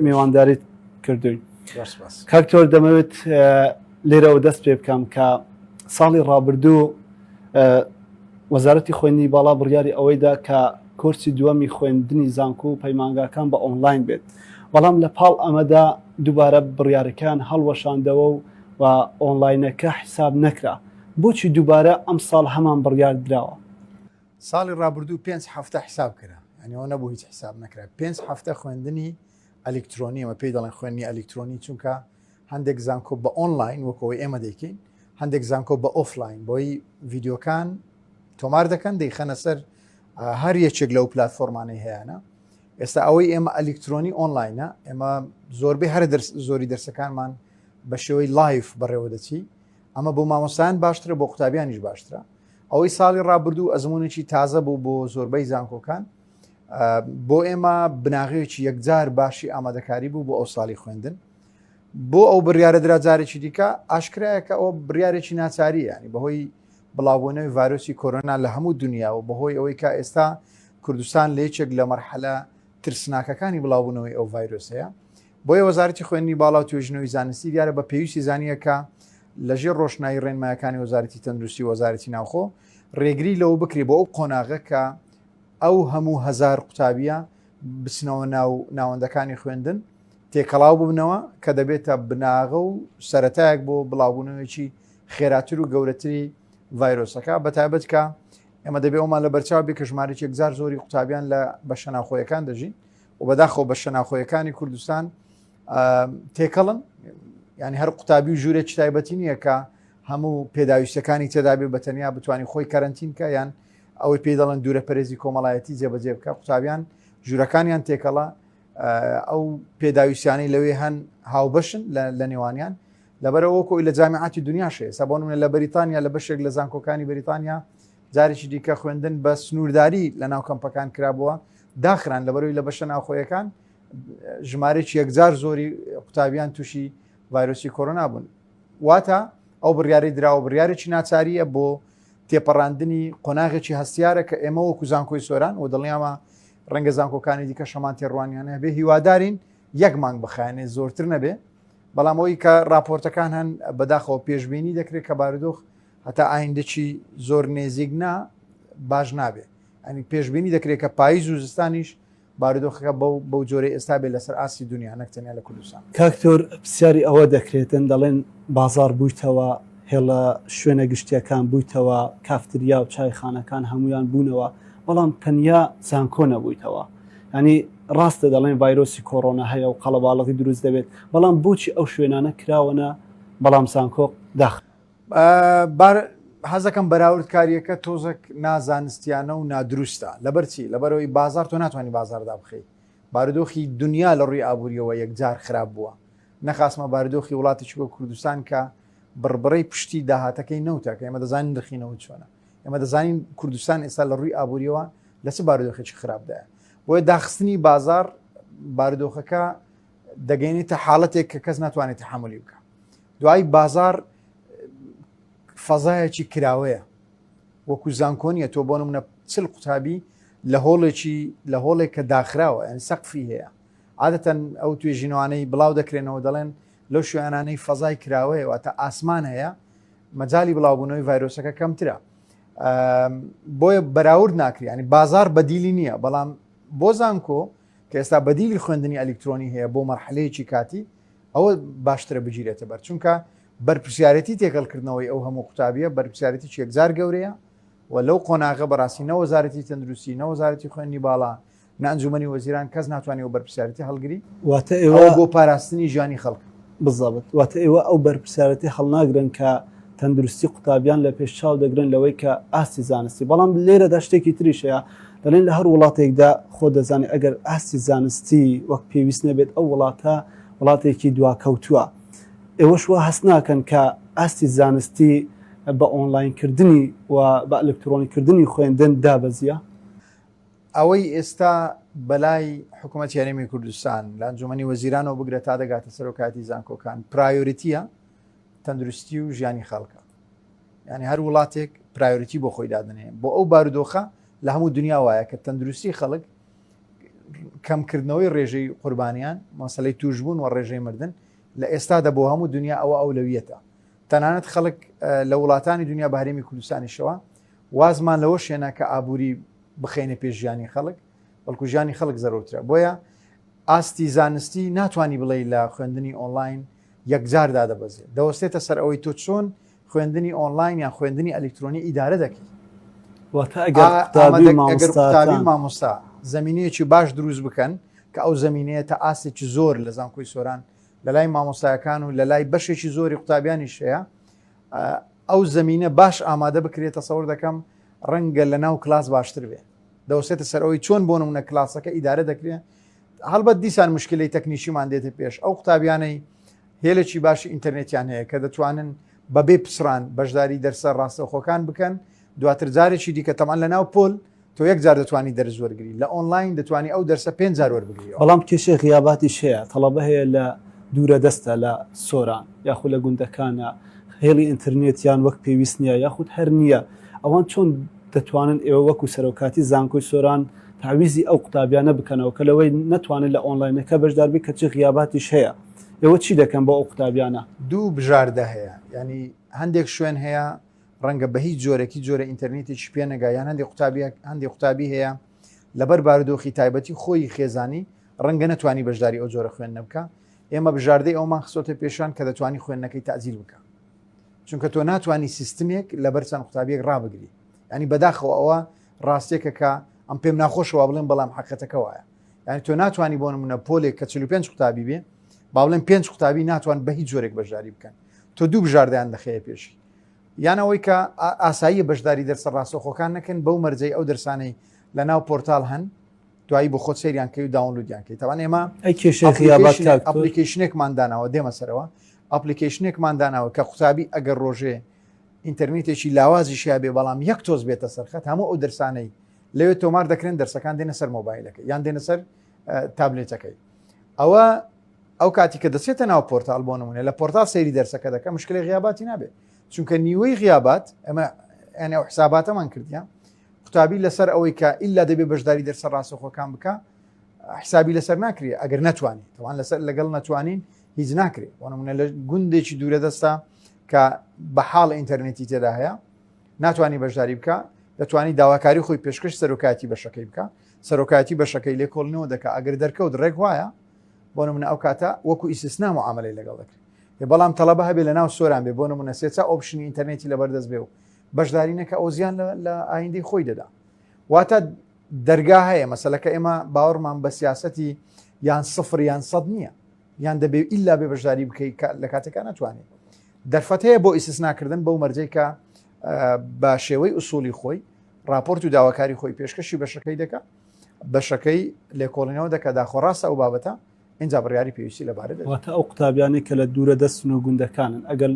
میوانداریت کردوین. کاکتۆر دەمەوێت لێرەوە دەست پێ بکەم کە ساڵی ڕابردوو وەزارەتی خوێندنی باڵا بڕیاری ئەوەیدا کە کۆرسی دووەمی خوێندنی زانکۆ و پەیمانگاکان بە ئۆنلاین بێت بەڵام لە پاڵ ئەمەدا دووبارە بڕیارەکان هەڵوەشاندەوە و ئۆنلاینەکە حساب نەکرا بۆچی دووبارە ئەم ساڵ هەمان بڕیار درراوە؟ ساڵی ڕابردوو 5 هەفتە حساب کرا ئەنیەوە نەبوو هیچ حساب نەکرا 5 هەفتە خوێندنی ئەلکترۆنی ئەمە پێی دەڵێن خوێندنی ئەلکترۆنی چونکە هەندێک زانکۆ بە ئۆنلاین وەکەوەی ئێمە دەیکەین هەندێک زانکۆ بە ئۆفلاین بۆی ڤیددیۆکان تۆمار دەکەن دەیخەنە سەر هەر یەکێک لەو پلتفۆرمانەی هەیەە ئێستا ئەوەی ئێمە ئەلکترۆنی ئۆنلاینە ئێمە زۆربەی هەر زۆری دەرسەکانمان بە شێوەی لایف بەڕێوە دەچی ئەمە بۆ مامۆستایان باشترە بۆ قوتابیانیش باشترە ئەوەی ساڵی ڕابردوو ئەزمونێکی تازە بوو بۆ زۆربەی زانکۆکان بۆ ئێمە بناغەیەکی یەکجار باشی ئامادەکاری بوو بۆ ئەو ساڵی خوێندن بۆ ئەو بڕیارە درراجارێکی دیکە ئاشکرایە کە ئەو بڕیارێکی ناچاری ینی بەهۆی بڵاوبوونەوەی ڤایرۆسی کۆرۆنا لە هەموو دنیا و بەهۆی ئەوەی کە ئێستا کوردستان لە یەکێک لە مەرحەلە ترسناکەکانی بڵاوبوونەوەی ئەو ڤایرۆسەیە بۆیە وەزارەتی خوێندنی باڵا و توێژنەوەی زانستی دیارە بە پێویستی زانیەکە لەژێر ڕۆشنایی ڕێنمایەکانی وەزارەتی تەندروستی وەزارەتی ناوخۆ ڕێگری لەوە بکرێ بۆ ئەو قۆناغە کە ئەو هەموو هزار قوتابیە بچنەوە ناوەندەکانی خوێندن تێکەڵاو ببنەوە کە دەبێتە بناغە و سەرەتایەک بۆ بڵاوبوونەوەیکی خێراتر و گەورەتری ڤایرۆسەکە بەتایبەت کە ئێمە دەبێت ئەومان لە بەرچاو بێ کە ژمارەی یەکجار زۆری قوتابیان لە بەشە ناوخۆیەکان دەژین و بەداخەوە بەشە ناوخۆیەکانی کوردستان تێکەڵن ینی هەر قوتابی و ژوورێکی تایبەتی نییە کە هەموو پێداویستەکانی تێدابێت بە تەنیا بتوانانی خۆی کارنتینکە یان ئەوەی پێ دەڵێن دوورە پەرێزی کۆمەڵایەتی جێبەجێ بکە قوتابیان ژوورەکانیان تێکەڵە ئەو پێداویستیانی لەوێ هەن هاوبەشن لە نێوانیان لەبەرەوە کۆی لە جامیعاتی دنیاشێ سەبۆنمە لە بەریتانیا لە بەشێک لە زانکۆکانی بەریتانیا جارێکی دیکە خوێندن بە سنوورداری لە ناو کەمپەکان کرابووە داخران لەبەرەوەی لە بەشە ناوخۆیەکان ژمارەی یەکجار زۆری قوتابیان تووشی ڤایرۆسی کۆرۆنا بوون واتە ئەو بڕیاری دراوە بڕیارێکی ناچاریە بۆ تێپەڕاندنی قۆناغێکی هەستیارە کە ئێمە وەکو زانکۆی سۆران و دڵنیامە ڕەنگە زانکۆکانی دیکە شەمان تێڕوانیانە بێ هیوادارین یەک مانگ بخایێنێ زۆرتر نەبێ بەڵام ئەوی کە راپۆرتەکان هەن بەداخەوە پێشببینی دەکرێت کە بارودۆخ هەتا ئایندەکی زۆر نێزیک باش نابێ ئەنی پێشببینی دەکرێت کە پاییز و زستانیش بارودۆخەکە بەو جۆرەی ئێستا بێ لەسەر ئاسی دنیا نەکتەنیا لە کوردستان کاکتۆر پرسیاری ئەوە دەکرێتن دەڵێن بازار بوویتەوە هێڵە شوێنە گشتیەکان بوویتەوە کافتریا و چایخانەکان هەمویان بوونەوە بەڵام تەنیا زانکۆ نەبوویتەوە ینی ڕاستە دەڵێن ڤایرۆسی کۆڕۆنا هەیە و قەڵەباڵغی دروست دەبێت بەڵام بۆچی ئەو شوێنانە کراوەنە بەڵام زانکۆ داخ حەزەکەم بەراورد کاریەکە تۆزێک نازانستیانە و نادروستە لەبەرچی لەبەرەوەی بازار تۆ ناتوانانی بازاردا بخەی بارودۆخی دنیا لە ڕووی ئابوووریەوە یەکجار خراپ بووە نەخاسمە بارودۆخی وڵاتێکی بۆ کوردستان کە بڕبڕی پشتی داهاتەکەی نەوتە کە ئێمە دەزانین دەخینەوە چۆنە ئێمە دەزانین کوردستان ئێستا لە ڕووی ئابوووریەوە لەچ بارودۆخێکی خراپدایە بۆیە داخستنی بازار بارودۆخەکە دەگەینێتە حاڵەتێک کە کەس ناتوانێت تەحملی بکە دوای بازار فەزایەکی کراوەیە وەکو زانکۆنیە تۆ بۆ نمونە چل قوتابی لە هۆڵێک کە داخراوە ئەن سەقفی هەیە عادەتەن ئەو توێژینەوانەی بڵاو دەکرێنەوە دەڵێن لەو شوێنانەی فەزای کراوەیە واتە ئاسمان هەیە مەجای بڵاوبوونەوەی ڤایرۆسەکە کەمترە بۆیە بەراورد ناکری ینی بازار بەدیلی نییە بەڵام بۆ زانکۆ کە ئێستا بەدیلی خوێندنی ئەلکترۆنی هەیە بۆ مەرحلەیەکی کاتی ئەوە باشترە بگیرێتە بەر چونکە بەرپرسیارەتی تێکەڵکردنەوەی ئەو هەموو قوتابیە بەرپرسیارەتی یەکجار گەورەیە و لەو قۆناغە بەڕاستی نەوەزارەتی تەندروستی نەوەزارەتی خوێندنی باڵا نانجومنی وەزیران کەس ناتوانێت و بەرپرسیارەتی هەڵگری واتە ئێوە بۆ پاراستنی ژیانی خەڵک بزابێت واتە ئێوە ئەو بەرپرسیارەتی هەڵناگرن کە تەندروستی قوتابیان لە پێشچاو دەگرن لەوەی کە ئاستی زانستی بەڵام لێرەدا شتێکی تریشەیە دەڵێن لە هەر وڵاتێکدا خۆ دەزانێت ئەگەر ئاستی زانستی وەک پێویست نەبێت ئەو وڵاتە وڵاتێکی دواکەوتووە ئێوەش وە هەست ناکەن کە ئاستی زانستی بە ئۆنلاینکردنی و بە ئەلکترۆنیکردنی خوێندن دابەزیە ئەوەی ئێستا بەلای حکوومەتی هەرێمی کوردستان لە ئەنجومەنی وەزیرانەوە بگرێت تا دەگاتە سەرۆکاتی زانکۆکان پرایۆریتیە تەندروستی و ژیانی خەڵکە ینی هەر وڵاتێک پرایۆریتی بۆ خۆی دادنێ بۆ ئەو بارودۆخە لە هەموو دنیا وایە کە تەندروستی خەڵک کەمکردنەوەی ڕێژەی قوربانیان مەسەلەی توشبوون و ڕێژەی مردن لە ئێستادا بۆ هەموو دنیا ئەوە ئەولەویەتە تەنانەت خەڵک لە وڵاتانی دنیا بە هەرێمی کوردستانیشەوە وازمان لەوە شوێنە کە ئابووری بخێنە پێش ژیانی خەڵک بەڵکو ژیانی خەڵک زەرورترە بۆیە ئاستی زانستی ناتوانانی بڵێ لە خوێندنی ئۆنلاین یەکجاردا دەبەزێت دەوەستێتە سەر ئەوەی تۆ چۆن خوێندنی ئۆنلاین یان خوێندنی ئەلکترۆنی ئیدارە دەکەیت واتە ئەگەر قوتابی مامۆستا زمینەیەکی باش دروست بکەن کە ئەو زمینەیە تا ئاسێکی زۆر لە زانکۆی سۆران لە لای مامۆستایەکان و لە لای بەشێکی زۆری قوتابیانیش هەیە ئەو زمینە باش ئامادە بکرێتە سەور دەکەم ڕەنگە لە ناو کلاس باشتر بێ دەوسێتە سەر ئەوەی چۆن بۆ نمونە کلاسەکە ئیدارە دەکرێت هەڵبەت دیسان مشکلەی تەکنیشیمان دێتە پێش ئەو قوتابیانەی هێلێکی باشی ئینتەرنێتیان هەیە کە دەتوانن بەبێ پسران بەشداری دەرسە ڕاستەخۆکان بکەن دواتر جارێکی دیکە تەمان لە ناو پۆل تۆ یەک جار دەتوانی دەرز وەرگری لە ئۆنلاین دەتوانی ئەو دەرسە 5 جار وەربگری بەڵام کێشەی غیاباتی شەیە تەڵەبە هەیە لە دوورە دەستە لە سۆران یاخود لە گوندەکانە هێڵی ئینتررنێتیان وەک پێویست نییە یاخود هەر نییە ئەوان چۆن دەتوانن ئێوە وەکو سەرۆکاتی زانکۆی سۆران تعویزی ئەو قوتابیانە بکەنەوە کە لەوەی نەتوانێت لە ئۆنلاینەکە بەشداربی کە چی غیاباتیش هەیە ئێوە چی دەکەن بۆ ئەو قوتابیانە؟ دوو بژاردە هەیە ینی هەندێک شوێن هەیە ڕەنگە بە هیچ جۆرەی جۆرە ئینتەرنێتێکی پێ نەگایان هەندێک قوتابی هەیە لەبەر بارودۆخی تایبەتی خۆی خێزانی ڕەنگە نەتوانی بەشداری ئەو جۆرە خوێن نەبکە ئێمە بژاردەی ئەومان خسۆتە پێشان کە دەتوانی خوێندنەکەی تازیل بکە چونکە تۆ ناتوانانی سیستمێک لەبەر چەند قوتابیەک ڕابگری ینی بەداخەوە ئەوە ڕاستێکە کە ئەم پێم ناخۆشەوە بڵێن بەڵام حقەتەکە وایە ینی تۆ ناتوانانی بۆ نمونە پۆلێک کە 45 قوتابی بێ با بڵێن 5 قوتابی ناتوان بە هیچ جۆرێک بەشداری بکەن تۆ دوو بژاردەیان دەخەیە پێشی یانەوەی کە ئاسایی بەشداری دەرسە ڕاستەخۆکان نەکەن بەو مەرجەی ئەو دەرسانەی لە ناو پۆرتال هەن دوایی بۆ خۆت سەیریان کەی و داونلودیانکەی تاوان ئێمە ئەپلیکیشنێکمان داناوە دێمە سەرەوە ئەپلیکیشنێکمان داناوە کە قوتابی ئەگەر ڕۆژێ ئینتەرنێتێکی لاوازی شیا بێ بەڵام یەک تۆز بێتە سەرخەت هەموو ئەو دەرسانەی لەوێت تۆمار دەکرێن دەرسەکان دێنە سەر مۆبایلەکە یان دێنە سەر تابلێتەکەی ئەوە ئەو کاتی کە دەچێتە ناو پۆرتال بۆ نمونێ لە پۆرتال سەیری دەرسەکە دەکە مشکلی غیاباتی نابێت چونکە نیوەی غیابات ئەمە ئەنێ ئەو حساباتەمان کردیان قوتابی لەسەر ئەوەی کە ئللا دەبێ بەشداری دەرسە ڕاستەخۆکان بکە حسابی لەسەر ناکرێت ئەگەر نتوانانی تەوان لەسەر لەگەڵ نتوانین هیچ ناکرێت وانمونە لە گوندێکی دوورە دەستا کە بە حاڵ ئینتەرنێتی تێدا هەیە ناتوانانی بەشداری بکە دەتوانانی داواکاری خۆی پێشکەش سەرۆکاتی بەشەکەی بکە سەرۆکاتی بەشەکەی لێ کۆڵنەوە دەکە ئەگەر دەرکەوت ڕێک وایە بۆ نمونە ئەو کاتە وەکو ئیسیسنا معاملەی لەگەڵ دەکرێت بەڵام تەڵەبە هەبێ لە ناو سۆران بێ بۆ نمونە سێچە ئۆپشنی ئینتەرنێتی لەبەردەست بێ و بەشداری نەکە ئەو زیان لە ئایندەی خۆی دەدا واتە دەرگا هەیە مەسەلەکە ئێمە باوەڕمان بە سیاسەتی یان سفر یان سەد نییە یان دەبێ ئیلا بێ بەشداری بکەیت لە کاتێکا ناتوانێت دەرفەت هەیە بۆ ئیسیسناکردن بەو مەرجەی کە بە شێوەی ئوسولی خۆی راپۆرت و داواکاری خۆی پێشکەشی بەشەکەی دەکە بەشەکەی لێکۆڵینەوە دەکە داخۆڕاستە ئەو بابەتە اینجا بڕیاری پێویستی لەبارەت واتە ئەو قوتابیانی کە لە دوورە دەستن و گوندەکانن ئەگەر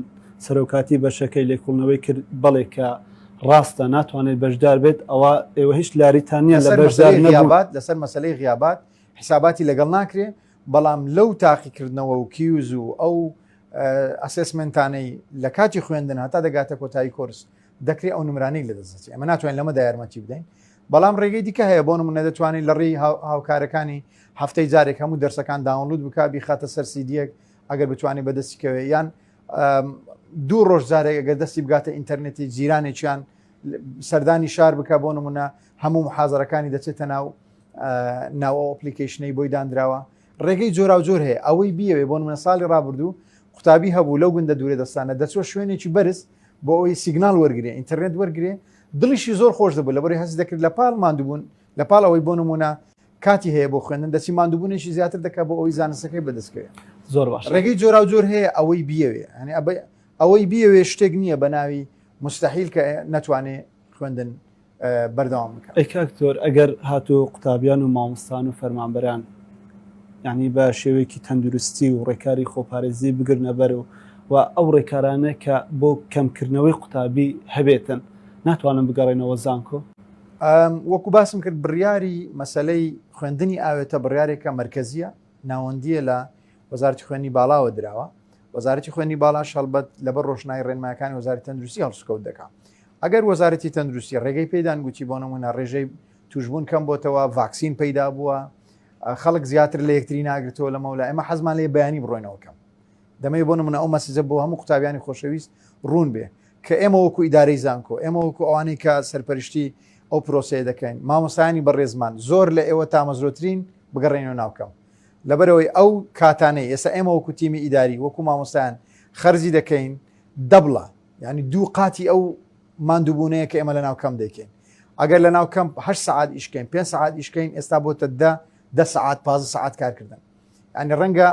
سەرۆکاتی بەشەکەی لێکۆڵنەوەی کرد بەڵێ کە ڕاستە ناتوانێت بەشدار بێت ئەوە ئێوە هیچ لاریتانە لە بەشدار غیابات لەسەر مەسلەی غیابات حساباتی لەگەڵ ناکرێ بەڵام لەو تاقیکردنەوە و کیوز و ئەو ئەسسمنتانەی لە کاتی خوێندن هەتا دەگاتە کۆتایی کۆرس دەکرێت ئەو نمرانەی لەدەستێت ئەمە ناتوانین لەمە یارمەتی بدەین بەڵام ڕێگەی دیکە هەیە بۆ نمونە دەتوانین لە ڕێی هاوکارەکانی هەفتەی جارێک هەموو دەرسەکان داونلود بکە بیخاتە سەر سیدیەک ئەگەر بتوانانی بەدەستیکەوێ یان دوو ڕۆژ جارێک ئەگەر دەستی بگاتە ئینتەرنێتی جیرانێکیان سەردانی شار بکە بۆ نمونە هەموو محازەرەکانی دەچێتە ناو ئەپلیکیشنەی بۆی دانراوە ڕێگەی جۆرا و جۆر هەیە ئەوەی بیەوێ بۆ نمونە ساڵی ڕابردوو قوتابی هەبوو لەو گوندە دوورێ دەستانە دەچوە شوێنێکی بەرز بۆ ئەوی سیگنال وەرگێ ئینتەرنێت وەرگێ دڵیشی زۆر خۆش دەبوو لەبەری هەست دەکرد لە پاڵ ماندووبوون لە پاڵ ئەوەی بۆ نمونە کاتی هەیە بۆ خوێندن دەچی ماندووبوونێکی زیاتر دەکات بۆ ئەوی زانستەکەی بەدەستکەوێت زۆر باش ڕێگەی جۆرا و جۆر هەیە ئەوەی بیەوێ ئەوەی بیەوێ شتێک نییە بە ناوی مستحیل کە نەتوانێت خوێندن بەردەوام بکە ئەی کاکتۆر ئەگەر هاتوو قوتابیان و مامۆستان و فەرمانبەران یعنی بە شێوەیەکی تەندروستی و ڕێکاری خۆپارێزی بگرنە بەر و ئەو ڕێکارانە کە بۆ کەمکردنەوەی قوتابی هەبێتن ناتوانن بگەڕێنەوە زانکۆ وەکو باسم کرد بڕیاری مەسلەی خوێندنی ئاوێتە بڕیارێکە مرکزیە ناوەندیە لە وەزارەتی خوێنی باڵاوە دراوە وەزارەتی خوێنی باڵا شەڵبەت لەبەر ڕۆژنای ڕێنمایەکانی وەزارەتی تەندروستی هەڵسوکەوت دەکات ئەگەر وەزارەتی تەندروستی ڕێگەی پێدان گوتی بۆ نمونە ڕێژەی توشبوون کەم بۆتەوە ڤاکسین پەیدا بووە خەڵک زیاتر لە یەکتری ناگرێتەوە لە مەولا ئێمە حەزمان لێ بەیانی بڕۆینەوەکەم دەمەوێت بۆ نمونە ئەو مەسیجە بۆ هەموو قوتابیانی خۆشەویست ڕوون بێ کە ئێمە وەکو ئیدارەی زانکۆ ئێمە وەکو ئەوانەی کە سەرپەرشتی ئەو پرۆسەیە دەکەین مامۆستایانی بەڕێزمان زۆر لە ئێوە تامەزرۆترین بگەڕێنەوە ناوکەم لەبەرەوەی ئەو کاتانەی ئێستا ئێمە وەکو تیمی ئیداری وەکو مامۆستایان خەرجی دەکەین دەبڵە ینی دوو قاتی ئەو ماندووبوونەیە کە ئێمە لە ناوکەم دەکەین ئەگەر لە ناوکەم 8 سعات ئیشکەین 5 سعات ئیشکەین ئێستا بۆتە 10 سعات 15 سعات کارکردن ینی ڕەنگە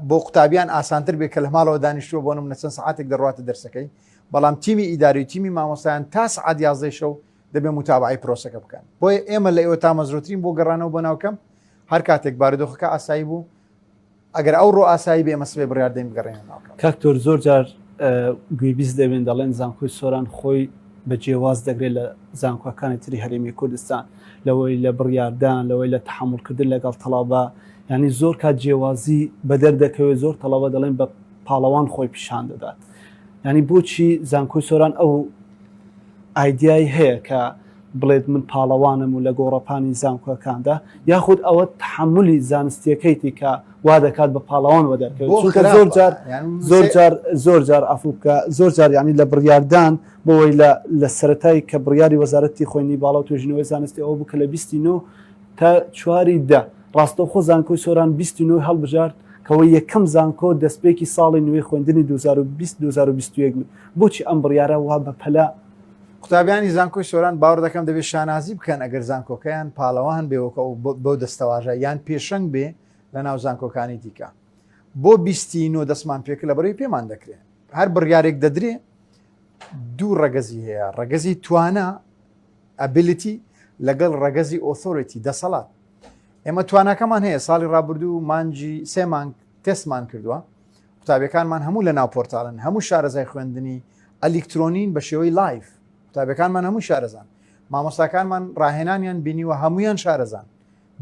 بۆ قوتابیان ئاسانتر بێت کە لە ماڵەوە دانیشتووە بۆ نمونە چەند سعاتێک دەڕاتە دەرسەکەی بەڵام تیمی ئیداری و تیمی مامۆستایان تا سعات 11 شەو دەبێت متابعی پرۆسەکە بکەن بۆیە ئێمە لە ئێوە تامەزرۆترین بۆ گەڕانەوە بۆ ناوکەم هەر کاتێک بارودۆخەکە ئاسایی بوو ئەگەر ئەو ڕۆ ئاسایی بێ ئێمە سبێ بڕیار دەین بگەڕێنەوە ناوکەم کاکتۆر زۆر جار گوێبیست دەبێن دەڵێن زانکۆی سۆران خۆی بە جێواز دەگرێت لە زانکۆەکانی تری هەرێمی کوردستان لەوەی لە بڕیاردان لەوەی لە تەحمڵکردن لەگەڵ تەڵابە ینی زۆر کات جێوازی بە دەردەکەوێت زۆر تەڵەبە دەڵێن بە پاڵەوان خۆی پیشان دەدات ینی بۆچی زانکۆی سۆران ئەو ئایدیای هەیە کە بڵێت من پاڵەوانم و لە گۆڕەپانی زانکۆکاندا یاخود ئەوە تحملی زانستیەکەیتی کە وا دەکات بە پاڵەوان وەدەکەوێت زۆر جار ئەفو بکە زۆر جار ینی لە بڕیاردان بۆەوەی لە سەرەتایی کە بڕیاری وەزارەتی خوێنی باڵا و توێژینەوەی زانستی ئەوە بکە لە 29 تا 4 ڕاستەوخۆ زانکۆی سۆران 29 هەڵبژارد کەەوە یەکەم زانکۆ دەستپێکی ساڵی نوێی خوێندنی 2021 بۆچی ئەم بڕیارە وا بە پەلا قوتابیانی زانکۆی سۆران باوەڕ دەکەم دەبێت شانازی بکەن ئەگەر زانکۆکەیان پاڵەوان بێوەکە بۆ دەستەواژە یان پێشەنگ بێ لە ناو زانکۆکانی دیکە بۆ 29 دەستمان پێکە لە بەرەوەی پێمان دەکرێت هەر بڕیارێک دەدرێ دوو ڕەگەزی هەیە ڕەگەزی توانە ئەبیلیتی لەگەڵ ڕەگەزی ئۆتۆریتی دەسەڵات ئێمە توانەکەمان هەیە ساڵی ڕابردوو مانجی 3 مانگ تستمان کردووە قوتابەکانمان هەموو لە ناو پۆرتالن هەموو شارەزای خوێندنی ئەلیکترۆنین بە شێوەی لایف قوتابەکانمان هەموو شارەزان مامۆستاکانمان ڕاهێنانیان بینیوە هەمویان شارەزان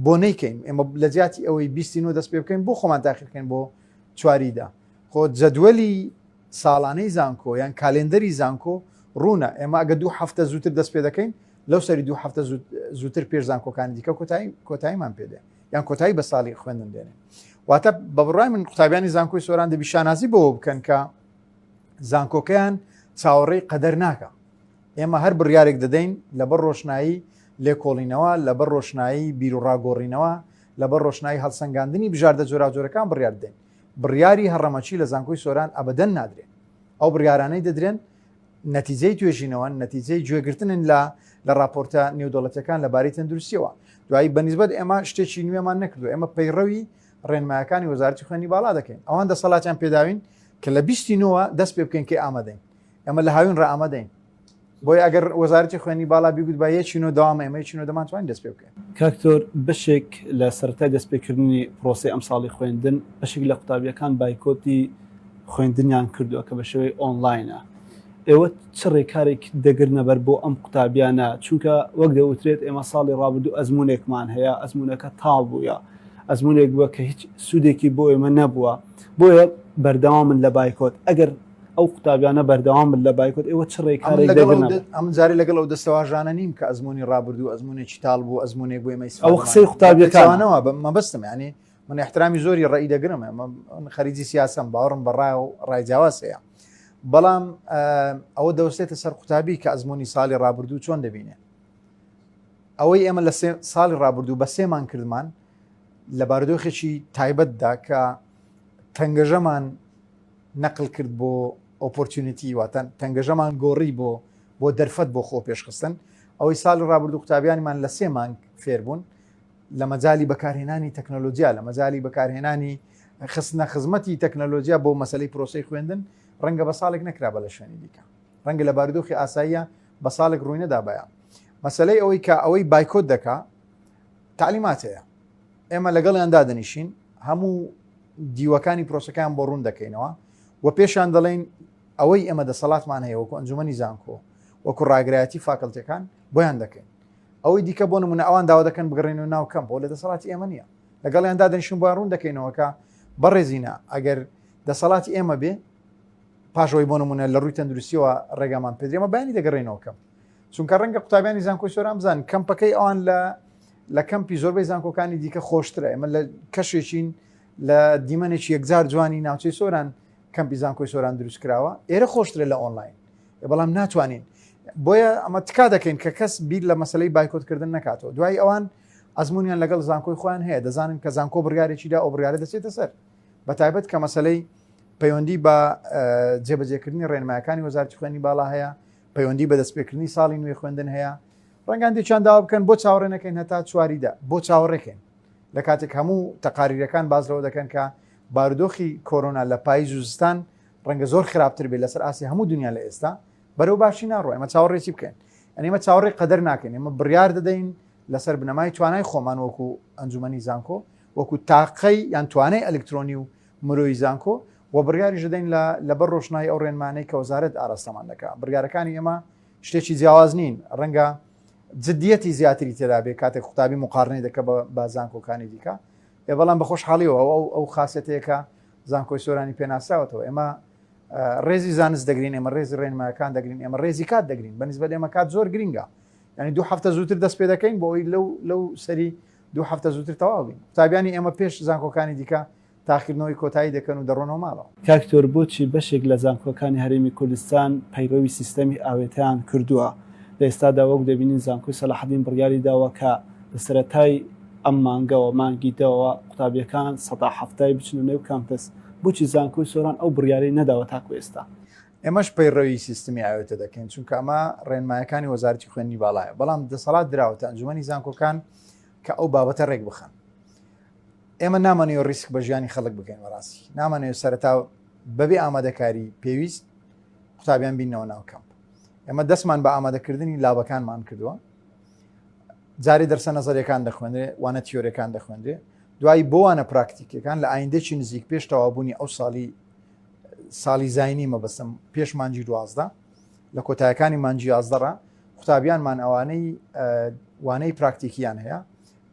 بۆ نەیکەین ئێمە لە جیاتی ئەوەی 29 دەست پێ بکەین بۆ خۆمان تاخیرکەین بۆ چواریدا خۆ جەدوەلی ساڵانەی زانکۆ یان کالێندەری زانکۆ ڕوونە ئێمە ئەگە 2 هەفتە زووتر دەست پێ دەکەین لەو سەری 2 هەفتە زووتر پێش زانکۆکانی دیکە کۆتاییمان پێدێ یان کۆتایی بە ساڵی خوێندن دێنێ واتە بە بڕای من قوتابیانی زانکۆی سۆران دەبی شانازی بەوە بکەن کە زانکۆکەیان چاوەڕێی قەدەر ناکە ئێمە هەر بڕیارێک دەدەین لەبەر ڕۆشنایی لێکۆڵینەوە لەبەر ڕۆشنایی بیر و ڕاگۆڕینەوە لەبەر ڕۆشنایی هەڵسەنگاندنی بژاردە جۆراجۆرەکان بڕیار دێن بڕیاری هەڕەمەچی لە زانکۆی سۆران ئەبەدەن نادرێن ئەو بڕیارانەی دەدرێن نەتیجەی توێژینەوە نەتیجەی گوێگرتنن لە راپۆرتە نێودەوڵەتەکان لەبارەی تەندروستیەوە دوایی بەنسبەت ئێمە شتێکی نوێمان نەکردو ئێمە پەیڕەوی ڕێنمایەکانی وەزارەتی خوێنی باڵا دەکەین ئەوان دەسەڵاتیان پێداوین کە لە 29 دەست پێ بکەین کە ئامادەین ئەمە لە هاوین ڕائامەدەین بۆی ئەگەر وەزارەتی خوێنی باڵا بیگوت بە یەکینۆ داوام ئێمە یەکینۆ دەمانتوانین دەست پێ بکەین کاکتۆر بەشێک لە سەرەتای دەستپێکردنی پرۆسی ئەم ساڵی خوێندن بەشێک لە قوتابیەکان بایکۆتی خوێندنیان کردووە کە بە شێوەی ئۆنلاینە ئێوە چ ڕێکارێک دەگرنە بەر بۆ ئەم قوتابیانە چونکە وەک دەوترێت ئێمە ساڵی ڕابردوو ئەزمونێکمان هەیە ئەزمونونەکە تاڵ بووە ئەزمونێک بووە کە هیچ سوودێکی بۆ ئێمە نەبووە بۆیە بەردەوامن لە بایکۆت ئەگەر ئەو قوتابیانە بەردەوامن لە بایکۆت ئێوە چ ڕێکارێک دەگرنە ئەم جارێ لەگەڵ ئەو دەستەواژانە نیم کە ئەزمموی ڕابردوو ئەزمونێکی تاڵ بوو ئەزمونێک بۆ ئێمە ئەو قسەی قوتابیەکانەوە مەبەستم ینی من احترامی زۆری ڕێی دەگرم خەریجی سیاسەم باوەڕم بە ڕای و ڕایجیاوازەیە بەڵام ئەوە دەوستێتە سەر قوتابی کە ئەزمموی ساڵی ڕابردوو چۆن دەبینێ ئەوەی ئێمە لە ساڵی ڕابردوو بە سێمان کردمان لە بارودۆخێکی تایبەتدا کە تەنگەژەمان نەقل کرد بۆ ئۆپۆرتونیتی واتەن تەنگەژەمان گۆڕی بۆ دەرفەت بۆ خۆ پێشخستن ئەوەی ساڵی ڕابردوو قوتابیانمان لە 3 مانگ فێربوون لە مەجای بەکارهێنانی تەکنۆلۆژیا لە مەجای بەکارهێنانی خستنە خزمەتی تەکنۆلۆژیا بۆ مەسلەی پرۆسی خوێندن ڕەنگە بە ساڵێک نەکرا بە لە شوێنی دیکە ڕەنگە لە بارودۆخی ئاساییە بە ساڵێک ڕووی نەدابایە مەسلەی ئەوەی کە ئەوەی بایکۆت دەکا تعلیماتەیە ئێمە لەگەڵیان دادەنیشین هەموو دیوەکانی پرۆسەکان بۆ ڕوون دەکەینەوە و پێشان دەڵێن ئەوەی ئێمە دەسەڵاتمان هەیە وەکو ئەنجومەنی زانکۆ وەکو ڕاگرایەتی فاکەڵتەکان بۆیان دەکەین ئەوەی دیکە بۆ نمونە ئەوان داوا دەکەن بگەڕێنەوە ناو کەم بۆ لە دەسەڵاتی ئێمە نییە لەگەڵیان دادەنیشین بۆیان ڕوون دەکەینەوەکە بەڕێزینە ئەگەر دەسەڵاتی ئێمە بێ پاشەوەی بۆ نمونە لە ڕووی تەندروستیەوە ڕێگامان پێدرێمە بەیانی دەگەڕێنەوە کەم چونکە ڕەنگە قوتابیانی زانکۆی سۆران بزان کەمپەکەی ئەوان لە کەمپی زۆربەی زانکۆکانی دیکە خۆشترە ئێمە لە کەشێکین لە دیمەنێکی یەکجار جوانی ناوچەی سۆران کەمپی زانکۆی سۆران دروست کراوە ئێرە خۆشترە لە ئۆنلاین بەڵام ناتوانین بۆیە ئەمە تکا دەکەین کە کەس بیر لە مەسلەی بایکۆتکردن نکاتەوە دوای ئەوان ئەزمونیان لەگەڵ زانکۆی خۆیان هەیە دەزانن کە زانکۆ بڕیارێکیدا ئەو بڕیارە دەچێتە سەر بە تایبەت کە مەسلەی پەیوەندی بە جێبەجێکردنی ڕێنمایەکانی وەزارەتی خوێنی باڵا هەیە پەیوەندی بە دەستپێکردنی ساڵی نوێی خوێندن هەیە ڕەنگان دێکیان داوا بکەن بۆ چاوەڕێ نەکەین هەتا چواریدا بۆ چاوەڕێکەین لە کاتێک هەموو تەقاریرەکان بازەوە دەکەن کە بارودۆخی کۆرۆنا لە پاییز و زستان ڕەنگە زۆر خراپتر بێت لەسەر ئاسی هەموو دنیا لە ئێستا بەرەو باشی ناڕۆ ئەمە چاوەڕێکی بکەین ئەمە چاوەڕێ قەدەر ناکەین ئێمە بڕیار دەدەین لەسەر بنەمای توانای خۆمان وەکو ئەنجومەنی زانکۆ وەکو تاقەی یان توانای ئەلکترۆنی و مرۆیی زانکۆ و بڕیاری ژدەین لەبەر ڕۆشنایی ئەو ڕێنمانەی کە وەزارەت ئاراستەمان دەکات بڕیارەکانی ئێمە شتێکی جیاواز نین ڕەنگە جدیەتی زیاتری تێدا بێ کاتێک قوتابی مقارنەی دەکە بە زانکۆکانی دیکە بەڵام بە خۆشحاڵیەوە ئەو خاصەتەیەکە زانکۆی سۆرانی پێناساوەتەوە ئێمە ڕێزی زانست دەگرین ئێمە ڕێزی ڕێنمایەکان دەگرین ئێمە ڕێزی کات دەگرین بەنسبەت ئێمە کات زۆر گرینگە ینی 2 هەفتە زووتر دەست پێ دەکەین بۆ ئەوی لەو سەری 2 هەفتە زووتر تەواوبین قوتابیانی ئێمە پێش زانکۆکانی دیکە تاخیرنەوەی کۆتایی دەکەن و دەڕۆنەوە ماڵەوە. کاکتۆر بۆچی بەشێک لە زانکۆکانی هەرێمی کوردستان پەیڕەوی سیستەمی ئاوێتیان کردووە لە ئێستادا وەک دەبینین زانکۆی سەلاحەدین بڕیاری داوە کە لە سەرەتای ئەم مانگەوە مانگی دەوە قوتابیەکان ١ بچنە نێو کامپس بۆچی زانکۆی سۆران ئەو بڕیاری نەداوە تاکو ئێستا. ئێمەش پەیڕەوی سیستمی ئاوێتە دەکەین چونکە ئەمە ڕێنمایەکانی وەزارەتی خوێندنی باڵایە بەڵام دەسەڵات دراوەتە ئەنجومەنی زانکۆکان کە ئەو بابەتە ڕێک بخەن. ئێمە نامانەوە ڕیسک بە ژیانی خەڵک بکەین وەڕاستی نامانەوێت سەرەتا بەبێ ئامادەکاری پێویست قوتابیان بینەوە ناو کەمپ. ئێمە دەستمان بە ئامادەکردنی لابەکانمان کردووە جارێ دەرسە نەزەریەکان دەخوێنرێ وانە تیۆریەکان دەخوێنرێ دوایی بۆوانە پراکتیکەکان لە ئایندێکی نزیک پێش تەوابوونی ئەو ساڵی زاینی مەبەستم پێش مانجی 12 لە کۆتایەکانی مانجی 11 قوتابیانمان ئەوانەی وانەی پراکتیکیان هەیە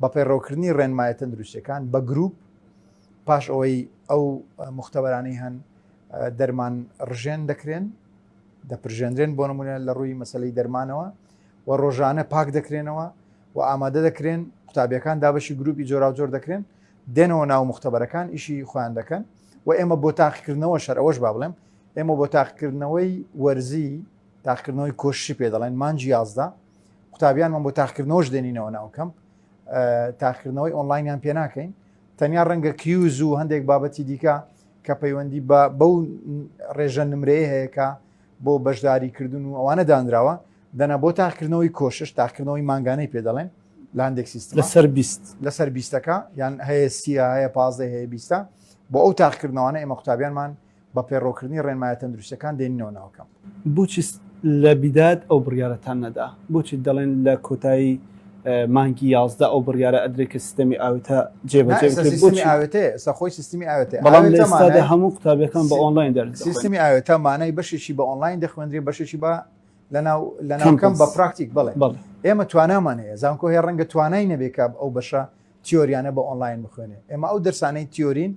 بە پەیڕەوکردنی ڕێنمایە تەندروستیەکان بە گروپ پاش ئەوەی ئەو مختبەرانەی هەن دەرمان ڕژێن دەکرێن دەپرژێنرێن بۆ نمونە لە ڕووی مەسلەی دەرمانەوە و ڕۆژانە پاک دەکرێنەوە و ئامادە دەکرێن قوتابیەکان دابەشی گروپی جۆرا و جۆر دەکرێن دێنەوە ناو مختبەرەکان ئیشی خۆیان دەکەن و ئێمە بۆ تاقیکردنەوە شەر ئەوەش با بڵێم ئێمە بۆ تاقیکردنەوەی وەرزی تاقیکردنەوەی کۆشی پێ دەڵێن مانجی 11 قوتابیانمان بۆ تاقیکردنەوەش دێنینەوە ناو کەمپ تاقیکردنەوەی ئۆنلاینیان پێ ناکەین تەنیا ڕەنگە کیوز و هەندێک بابەتی دیکە کە پەیوەندی بەو ڕێژە نمرەیە هەیە کە بۆ بەشداریکردن و ئەوانە دانراوە دەنا بۆ تاقیکردنەوەی کۆشش تاقیکردنەوەی مانگانەی پێ دەڵێن لە هەندێک سیستم لەسەر 20ەکە یان هەیە سیە هەیە 15 هەیە 20 بۆ ئەو تاقیکردنەوەانە ئێمە قوتابیانمان بە پێڕۆکردنی ڕێنمایە تەندروستیەکان دێنینەوە ناوکەم. بۆچی لە بیدات ئەو بڕیارەتان نەدا بۆچی دەڵێن لە کۆتایی مانگی 11 ئەو بڕیارە ئەدرێت کە سیستەمی ئاوێتە جێبەجێ خۆی سیستمی ئاوێتە بەڵام لە ئێستادا هەموو قوتابیەکان بە ئۆنلاین دەردەخوێن. سیستمی ئاوێتە مانای بەشێکی بە ئۆنلاین دەخوێنرێ بەشێکی بە لە ناوکەم بە پراکتیک بڵێ ئێمە توانامان هەیە زانکۆ هەیە ڕەنگە توانای نەبێکە ئەو بەشە تیۆریانە بە ئۆنلاین بخوێنێ ئێمە ئەو دەرسانەی تیۆرین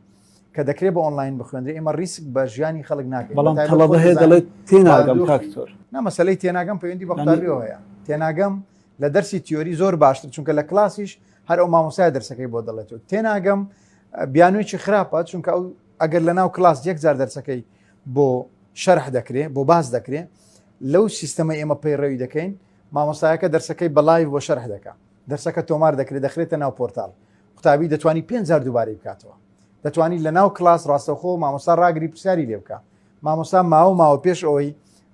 کە دەکرێت بە ئۆنلاین بخوێنرێ ئێمە ریسک بە ژیانی خەڵک ناکەین بەڵام تەڵەبە هەیە دەڵێت تێناگەم کاکتۆر نامەسلەی تێناگەم پەیوەندی بە قوتابیەوە هەیە تێناگەم لە دەرسی تیۆری زۆر باشتر چونکە لە کلاسیش هەر ئەو مامۆسای دەرسەکەی بۆ دەڵێتەوە تێناگەم بیانوێکی خراپە چونکە ئەو ئەگەر لە ناو کلاس یەکجار دەرسەکەی بۆ شەرح دەکرێت بۆ باز دەکرێت لەو سیستەمە ئێمە پەیڕەوی دەکەین مامۆستایەکە دەرسەکەی بەلایڤ بۆ شەرح دەکە دەرسەکە تۆمار دەکرێت دەخرێتە ناو پۆرتال قوتابی دەتوانی 5,000 دووبارەی بکاتەوە دەتوانیت لە ناو کلاس ڕاستەخۆ مامۆستا ڕاگری پرسیاری لێ بکە مامۆستا ماوە پێش ئەوەی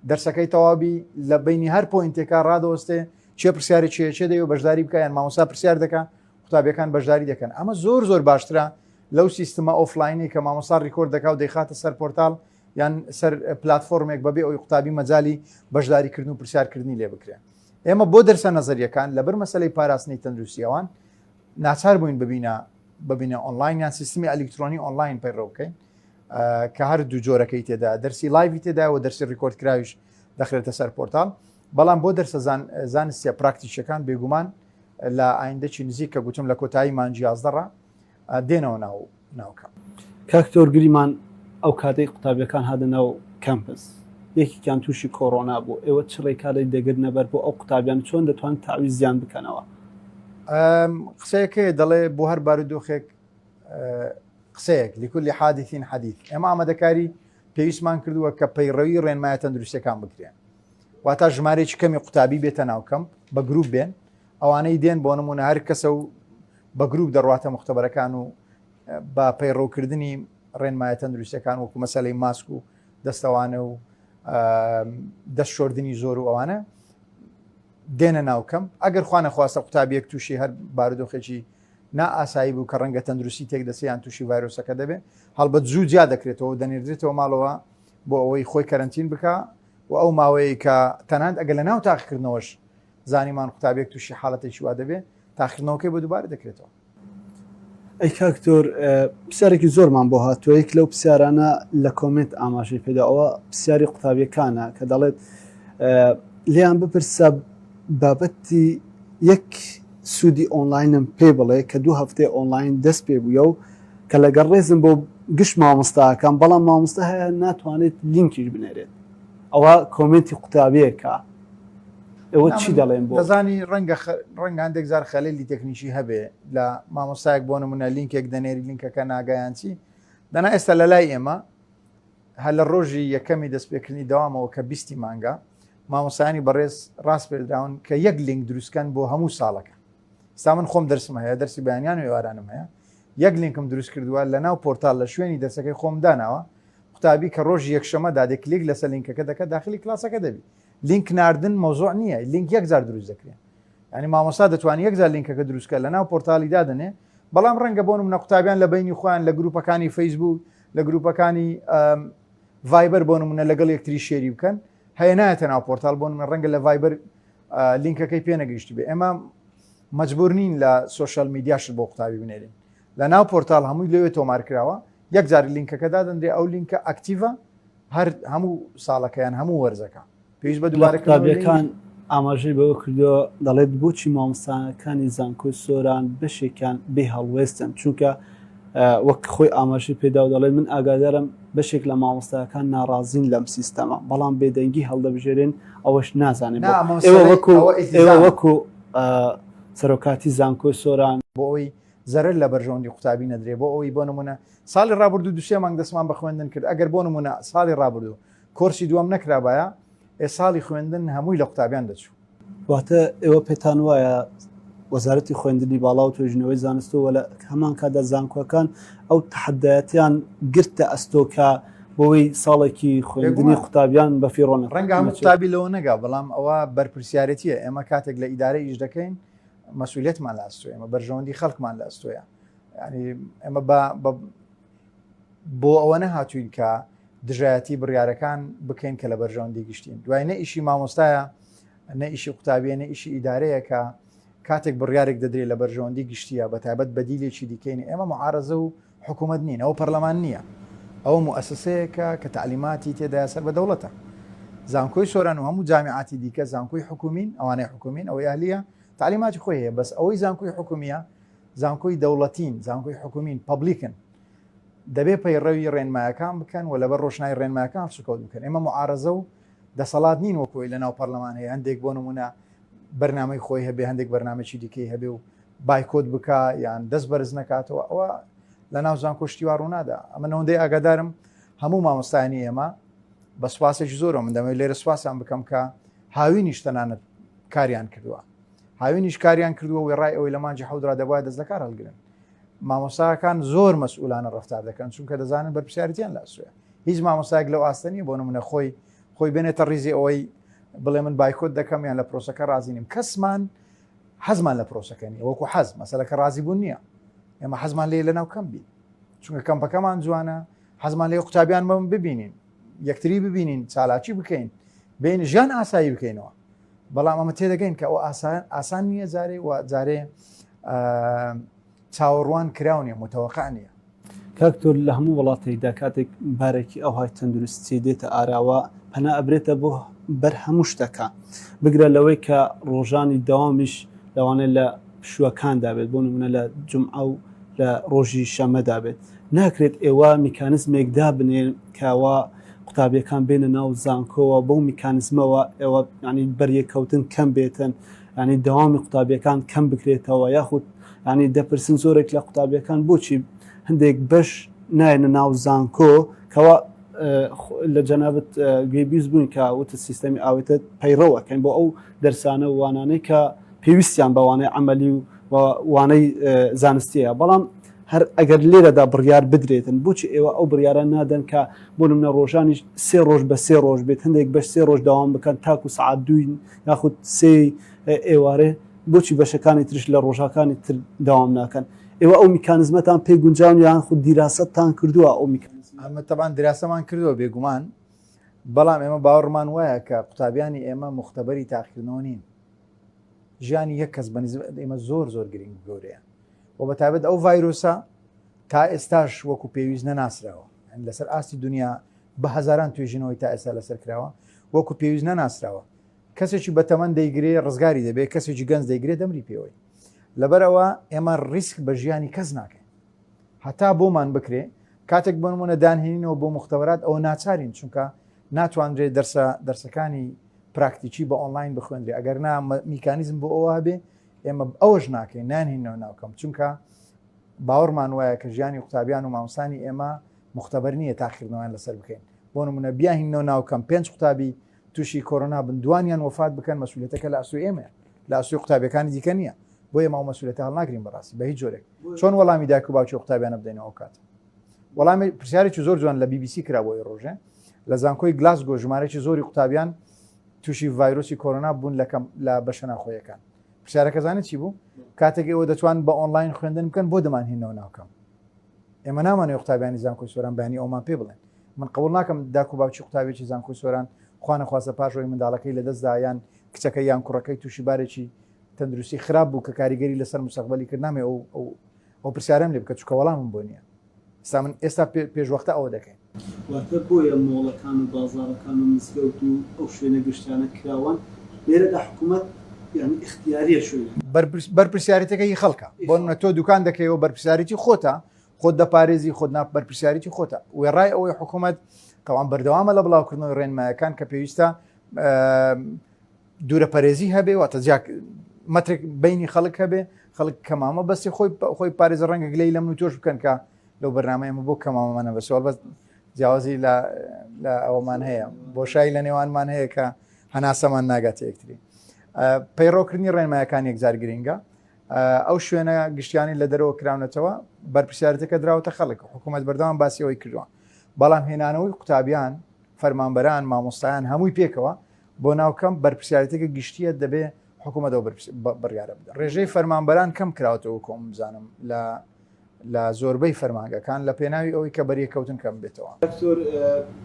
دەرسەکەی تەواوی لە بینی هەر پۆینتێکا ڕادەوەستێ چێ پرسیاری چێ دەی و بەشداری بکەیان مامۆستا پرسیار دەکە قوتابیەکان بەشداری دەکەن ئەمە زۆر باشترە لەو سیستەمە ئۆفلاینی کە مامۆستا ڕیکۆرد دەکا و دەیخاتە سەر پۆرتال یان سەر پلتفۆرمێک بەبێ ئەوی قوتابی مەجای بەشداریکردن و پرسیارکردنی لێ بکرێن ئێمە بۆ دەرسە نەزەریەکان لەبەر مەسلەی پاراستنی تەندروستیەوان ناچار بووین ببینە ئۆنلاین یان سیستمی ئەلکترۆنی ئۆنلاین پەیڕەو بکەین کە هەر دوو جۆرەکەی تێدا دەرسی لایڤی تێدا و دەرسی ڕیکۆرد کراویش دەخرێتە سەر پۆرتال بەڵام بۆ دەرسە زانستیە پراکتیکەکان بێگومان لە ئایندەکی نزیک کە گوتم لە کۆتایی مانجی 11 دێنەوە ناوکەم. کاکتۆر گریمان ئەو کاتەی قوتابیەکان هادە ناو کەمپس یەکێکیان تووشی کۆڕۆنا بوو ئێوە چ ڕێکارێک دەگرنەبەر بۆ ئەو قوتابیان چۆن دەتوان تاویزیان بکەنەوە؟ قسەیەکەی دەڵێ بۆ هەر بارودۆخێک قسەیەک لیکولی حادیثین حەدیث ئێمە ئامادەکاری پێویستمان کردووە کە پەیڕەوی ڕێنمایە تەندروستیەکان بکرێن واتە ژمارەیەکی کەمی قوتابی بێتە ناوکەم بە گروپ بێن ئەوانەی دێن بۆ نمونە هەر کەسە و بە گروپ دەڕواتە مختبەرەکان و بە پەیڕۆکردنی ڕێنمایە تەندروستیەکان وەکو مەسەلەی ماسک و دەستەوانە و دەست شۆردنی زۆر و ئەوانە دێنە ناوکەم ئەگەر خوانە خواستە قوتابیەک تووشی هەر بارودۆخێکی نائاسایی بوو کە ڕەنگە تەندروستی تێک دەسییان تووشی ڤایرۆسەکە دەبێت هەڵبەت زوو جیا دەکرێتەوە دەنێردرێتەوە ماڵەوە بۆ ئەوەی خۆی کەرەنتین بکە و ئەو ماوەیە کە تەنانەت ئەگەر لە ناو تاقیکردنەوەش زانیمان قوتابیەک تووشی حاڵەتێکی وا دەبێت تاقیکردنەوەکەی بۆ دووبارە دەکرێتەوە. ئەی کاکتۆر پرسیارێکی زۆرمان بۆ هاتووەیەک لەو پرسیارانە لە کۆمنت ئاماژەی پێداەوە پرسیاری قوتابیەکانە کە دەڵێت لێیان بپرسە بابەتی یەک سوودی ئۆنلاینم پێ بڵێ کە 2 هەفتەی ئۆنلاین دەست پێ بووە و کە لەگەڵ ڕێزم بۆ گشت مامۆستاکان بەڵام مامۆستا هەیە ناتوانێت لینکیش بنێرێت ئەوە کۆمنتی قوتابیەکە ئێوە چی دەڵێن بۆ دەزانی ڕەنگە هەندێک زار خەلێلی تەکنیشی هەبێ لە مامۆستایەک بۆ نمونە لینکێک دەنێری لینکەکە ناگایانچی دەنا ئێستا لە لای ئێمە هەر لە ڕۆژی یەکەمی دەستپێکردنی داوامەوە کە 20 مانگە مامۆسایانی بەڕێز ڕاست پێدراون کە یەک لینک دروستکەن بۆ هەموو ساڵەکە ستا من خۆم دەرسم هەیە دەرسی بەیانیان و ئێوارانم هەیە یەک لینکم دروست کردووە لە ناو پۆرتال لە شوێنی دەرسەکەی خۆم داناوە قوتابی کە ڕۆژی یەکشەمەدا دەکلیک لەسەر لینکەکە دەکە داخلی کلاسەکە دەبی لینک ناردن مەوزوع نییە لینک یەکجار دروست دەکرێن ینی مامۆستا دەتوانانی یەکجار لینکەکە دروستکە لە ناو پۆرتالی دادنێ بەڵام ڕەنگە بۆ نمونە قوتابیان لە بینی خۆیان لە گروپەکانی فەیسبوک لە گروپەکانی ڤایبەر بۆ نمونە لەگەڵ یەکتری شێری بکەن هەیە نایەتە ناو پۆرتال بۆ نمونە ڕەنگە لە ڤایبەر لینکەکەی پێ نەگەیشتی بێ ئێمە مەجبور نین لە سوۆشەل میدیاشت بۆ قوتابی بنێرین لە ناو پۆرتال هەمووی لەوێ تۆمار کراوە یەکجار لینکەکە دادەندێ ئەو لینکە ئەکتیڤە هەر هەموو ساڵەکەیان هەموو وەرزەکە پێویست بە دووبارەکان ئاماژەی بەوە کردەوە دەڵێت بۆچی مامۆستایەکانی زانکۆی سۆران بەشێکیان بێ هەڵوێستن چونکە وەک خۆی ئاماژەی پێدا و دەڵێت من ئاگادارم بەشێک لە مامۆستایەکان ناڕازین لەم سیستەمە بەڵام بێدەنگی هەڵدەبژێرێن ئەوەش نازانێت ئێوە وەکو سەرۆکاتی زانکۆی سۆران بۆ ئەوی زەرر لە بەرژەوەندی قوتابی نەدرێ بۆ ئەوی بۆ نمونە ساڵی ڕابردوو دوسێ مانگ دەستمان بە خوێندن کرد ئەگەر بۆ نمونە ساڵی ڕابردوو کۆرسی دووەم نەکرابایە ساڵی خوێندن هەمووی لە قوتابیان دەچوو واتە ئێوە پێتان وایە وەزارەتی خوێندنی باڵا و توێژنەوەی زانستەوە لە هەمان کادا زانکۆەکان ئەو تحدایەتیان گرتە ئەستۆکە بۆی ساڵێکی خوێندنی قوتابیان بە فیڕۆنە ڕەنگە هەموو قوتابی لەوە نەگا بەڵام ئەوە بەرپرسیارەتیە ئێمە کاتێک لە ئیدارەی ئیش دەکەین مەسئولیتمان لە ئەستۆ ئێمە بەرژەوەندی خەڵکمان لە ئەستۆیە ینی ئێمە بۆ ئەوە نەهاتوین کە دژایەتی بڕیارەکان بکەین کە لە بەرژەوەندی گشتین دوای نە ئیشی مامۆستایە نە ئیشی قوتابیە نە ئیشی ئیدارەیە کە کاتێک بڕیارێک دەدرێت لە بەرژەوەندی گشتیە بە تایبەت بەدیلێکی دیکەین ئێمە معارەزە و حکوومەت نین ئەو پەرلەمان نییە ئەو موسسەیەکە کە تعلیماتی تێدایە سەر بە دەوڵەتە زانکۆی سۆران و هەموو جامیعاتی دیکە زانکۆی حکومین ئەوانەی حکومین ئەوەی ئەهلیە تعلیماتی خۆی هەیە بەس ئەوەی زانکۆی حکومیە زانکۆی دەوڵەتین زانکۆی حکومین پەبلیکن دەبێ پەیڕەوی ڕێنمایەکان بکەن و لەبەر ڕۆشنای ڕێنمایەکان سوکەوت بکەن ئێمە معارەزە و دەسەڵات نین وەکۆی لە ناو پەرلەمان هەیە هەندێک بۆ نمونە بەرنامەی خۆی هەبێ هەندێک بەرنامەی دیکەی هەبێ و بایکۆت بکە یان دەست بەرز نکاتەوە ئەوە لە ناو زانکۆشتیوار ڕوونادا ئەمە نەوەندەی ئاگادارم هەموو مامۆستایانی ئێمە بە سوپاسێکی زۆرە من دەمەوێت لێرە سوپاسیان بکەم کە هاوینیش تەنانەت کاریان کردووە هاوینیش کاریان کردووە وی ڕای ئەوەی لە مانجی حەودرا دەبوایە دەست لە کار هەڵگرن مامۆستاکان زۆر مەسئولانە ڕەفتار دەکەن چونکە دەزانن بەرپرسیارەتیان لە ئەسووە هیچ مامۆستایەک لەو ئاستەنیە بۆ نمونە خۆی بێنێتە ڕیزی ئەوەی بڵێ من بایکۆت دەکەم یان لە پرۆسەکە ڕازی نیم کەسمان حەزمان لە پرۆسەکەنی وەکو حەز مەسەلەکە ڕازی بوون نییە ئێمە حەزمان لێ لە ناو کەم بین چونکە کەمپەکەمان جوانە حەزمان لێ قوتابیان بەم ببینین یەکتری ببینین چالاکی بکەین بین ژیان ئاسایی بکەینەوە بەڵام ئەمە تێدەگەین کە ئەو ئاسان نییە جارێ و جارێ چاوەڕوان کراونیە متەوەقع نییە کاکتۆر لە هەموو وڵاتێکدا کاتێک بارێکی ئەو های تەندروستی دێتە ئاراوە پەنا ئەبرێتە بۆ بەر هەموو شتەکە بگرە لەوەی کە ڕۆژانی داوامیش لەوانێت لە شوەکاندا بێت بۆ نمونە لە جومعە و لە ڕۆژی شەمەدا بێت ناکرێت ئێوە میکانزمێکدا بنێن کاوە قوتابیەکان بێنە ناو زانکۆوە بەو میکانزمەوە ئێوە ینی بەریەکەوتن کەم بێتن ینی داوامی قوتابیەکان کەم بکرێتەوە یاخود ینی دەپرسن زۆرێک لە قوتابیەکان بۆچی هەندێک بەش نایەنە ناو زانکۆ کەەوە لە جەنابەت گوێبیست بووین کە وتە سیستەمی ئاوێتە پەیڕەوەکەین بۆ ئەو دەرسانە وانانەی کە پێویستیان بەوانەی عملی و وانەی زانستیە بەڵام هەر ئەگەر لێرەدا بڕیار بدرێتن بۆچی ئێوە ئەو بڕیارە نادەن کە بۆ نمونە ڕۆژانی 3 ڕۆژ بە 3 ڕۆژ بێت هەندێک بەش 3 ڕۆژ داوام بکەن تاکو سعات 2 یاخود 3 ئێوارێ بۆچی بەشەکانی ترش لە ڕۆژەکانی تر داوام ناکەن ئێوە ئەو میکانزمەتان پێگونجاون یان خود دیراسەتتان کردووە ئەو ئەمە تەبان دراسەمان کردووە بێگومان بەڵام ئێمە باوەڕمان وایە کە قوتابیانی ئێمە مختبەری تاقیکردنەوە نین ژیانی یەک کەس بەنسبەت ئێمە زۆر گرنگ گەورەیە و بەتایبەت ئەو ڤایرۆسە تا ئێستاش وەکو پێویست نەناسراوە لەسەر ئاستی دنیا بە هەزاران توێژینەوەی تا ئێستا لەسەر کراوە وەکو پێویست نەناسراوە کەسێکی بەتەمەند دەیگرێ ڕزگاری دەبێت کەسێکی گەنج دەیگرێت دەمری پێوەی لەبەرەوە ئێمە ریسک بە ژیانی کەس ناکەین هەتا بۆمان بکرێ کاتێک بنمونە دانهێنینەوە بۆ مختبەرات ئەوە ناچارین چونکە ناتوانرێت دەرسەکانی پراکتیکی بە ئۆنلاین بخوێنندری ئەگەر نا میکانیزم بۆ ئەوە هەبێ ئێمە ئەوەش ناکەین نانهێنەوە ناوکەم چونکە باوەڕمان وایە کە ژیانی قوتابیان و مامۆستانی ئێمە مختبەر نییە تاخیرنەوەیان لەسەر بکەین بۆ نمونە بیاهینەوە ناوکەم 5 قوتابی تووشی کۆرۆنا بن دوانیان وفات بکەن مەسئولیتەکە لە ئاسوی ئێمە لە ئاسوی قوتابیەکانی دیکە نییە بۆ ئێمە ئەو مەسئولیتە هەڵ ناگرین بەڕاستی بە هیچ جۆرێک چۆن وەڵامی دایک و باوکی قوتابیانە بدەینەوە کات وەڵامی پرسیارێکی زۆر جوان لە BBC کرا بۆی ڕۆژێ لە زانکۆی گلاسگۆ ژمارەی زۆری قوتابیان تووشی ڤایرۆسی کۆرۆنا بوون لە بەشە ناخۆیەکان پرسیارەکە زانێت چی بوو کاتێک ئێوە دەتوان بە ئۆنلاین خوێندن بکەن بۆ دەمانهێنەوە ناوکەم ئێمە نامانێ قوتابیانی زانکۆی سۆران بەیانی ئەومان پێ بڵێن من قبول ناکەم داک و باوکی قوتابێکی زانکۆی سۆران خوانە خوازە پاشەوەی منداڵەکەی لەدەستدا یان کچەکەی یان کوڕەکەی تووشی بارێکی تەندروستی خراپ بوو کە کاریگەری لەسەر مستەقبەلی کرد نامێ ئەو پرسیارم لێ بکە چکە وەڵامم بۆ نییە من ئێستا پێشوەختە ئەوە دەکەین واتە بۆیە مۆڵەکان و بازارەکان و مزگەوت و ئەو شوێنە گشتیانە کراوان لێرەدا حکوومەت یعنی اختیاریە شوێنە بەرپرسیارەتەکەی خەڵکە بۆ منە تۆ دوکان دەکەیەوە بەرپرسیارەتی خۆتە خۆت دەپارێزی خۆت بەرپرسیارەتی خۆتە وێڕای ئەوەی حکوومەت کەوان بەردەوامە لە بڵاوکردنەوەی ڕێنمایەکان کە پێویستە دوورە پەرێزی هەبێ واتە مەترێک بینی خەڵک هەبێ خەڵک کەمامە بەستی خۆی پارێزە ڕەنگە گلەی لە من و تۆش بکەن کە لەو بەرنامەیەمە بۆ کەمامەمانە بەسوال بەس جیاوازی لە ئەومان هەیە بۆشایی لە نێوانمان هەیە کە هەناسەمان ناگاتە یەکتری پەیڕۆکردنی ڕێنمایەکان یەکجار گرنگە ئەو شوێنە گشتیانی لە دەرەوە کراونەتەوە بەرپرسیارەتەکە دراوەتە خەڵک حکوومەت بەردەوام باسیەوەی کردووە بەڵام هێنانەوەی قوتابیان فەرمانبەران مامۆستایان هەمووی پێکەوە بۆ ناوکەم بەرپرسیارەتێکە گشتیە دەبێ حکوومەتەوە بڕیارە بدە ڕێژەی فەرمانبەران کەم کراوەتەوە کۆم بزانم لە زۆربەی فەرمانگەکان لە پێناوی ئەوەی کە بەریەکەوتن کەم بێتەوە دکتۆر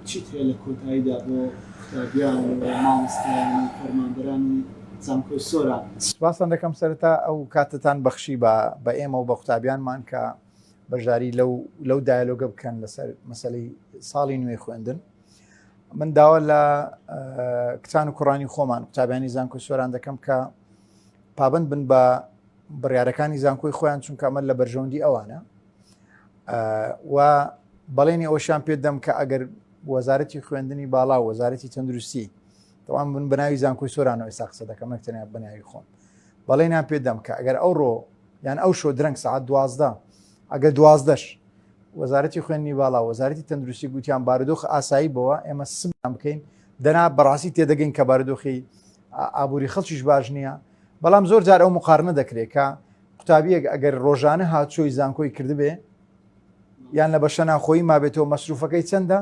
چیت هەیە لە کۆتاییدا بۆ قوتابیان و مامۆستایان و فەرمانبەران و زانکۆی سۆران سوپاسان دەکەم سەرەتا ئەو کاتتان بەخشی بە ئێمە و بە قوتابیانمان کە بەشداری لەو دایلۆگە بکەن لەسەر مەسەلەی ساڵی نوێی خوێندن من داوا لە کچان و کوڕانی خۆمان قوتابیانی زانکۆی سۆران دەکەم کە پابند بن بە بڕیارەکانی زانکۆی خۆیان چونکە ئەمە لە بەرژەوەندی ئەوانە و بەڵێنی ئەوەشیان پێ دەم کە ئەگەر وەزارەتی خوێندنی باڵا و وەزارەتی تەندروستی تەوان بن بەناوی زانکۆی سۆرانەوە ئێستا قسە دەکەم نەکتەنیا بەناوی خۆم بەڵێنیان پێ دەم کە ئەگەر ئەوڕۆ یان ئەو شۆ درەنگ سەعات 12 ئەگەر 12ش وەزارەتی خوێندنی باڵا وەزارەتی تەندروستی گوتیان بارودۆخ ئاسایی بەوە ئێمە سبیان بکەین دەنا بەڕاستی تێدەگەین کە بارودۆخی ئابووری خەڵکیش باش نییە بەڵام زۆر جار ئەو مقارنە دەکرێت کە قوتابیەک ئەگەر ڕۆژانە هاتچۆی زانکۆی کردبێ یان لە بەشە ناخۆیی مابێتەوە مەسروفەکەی چەندە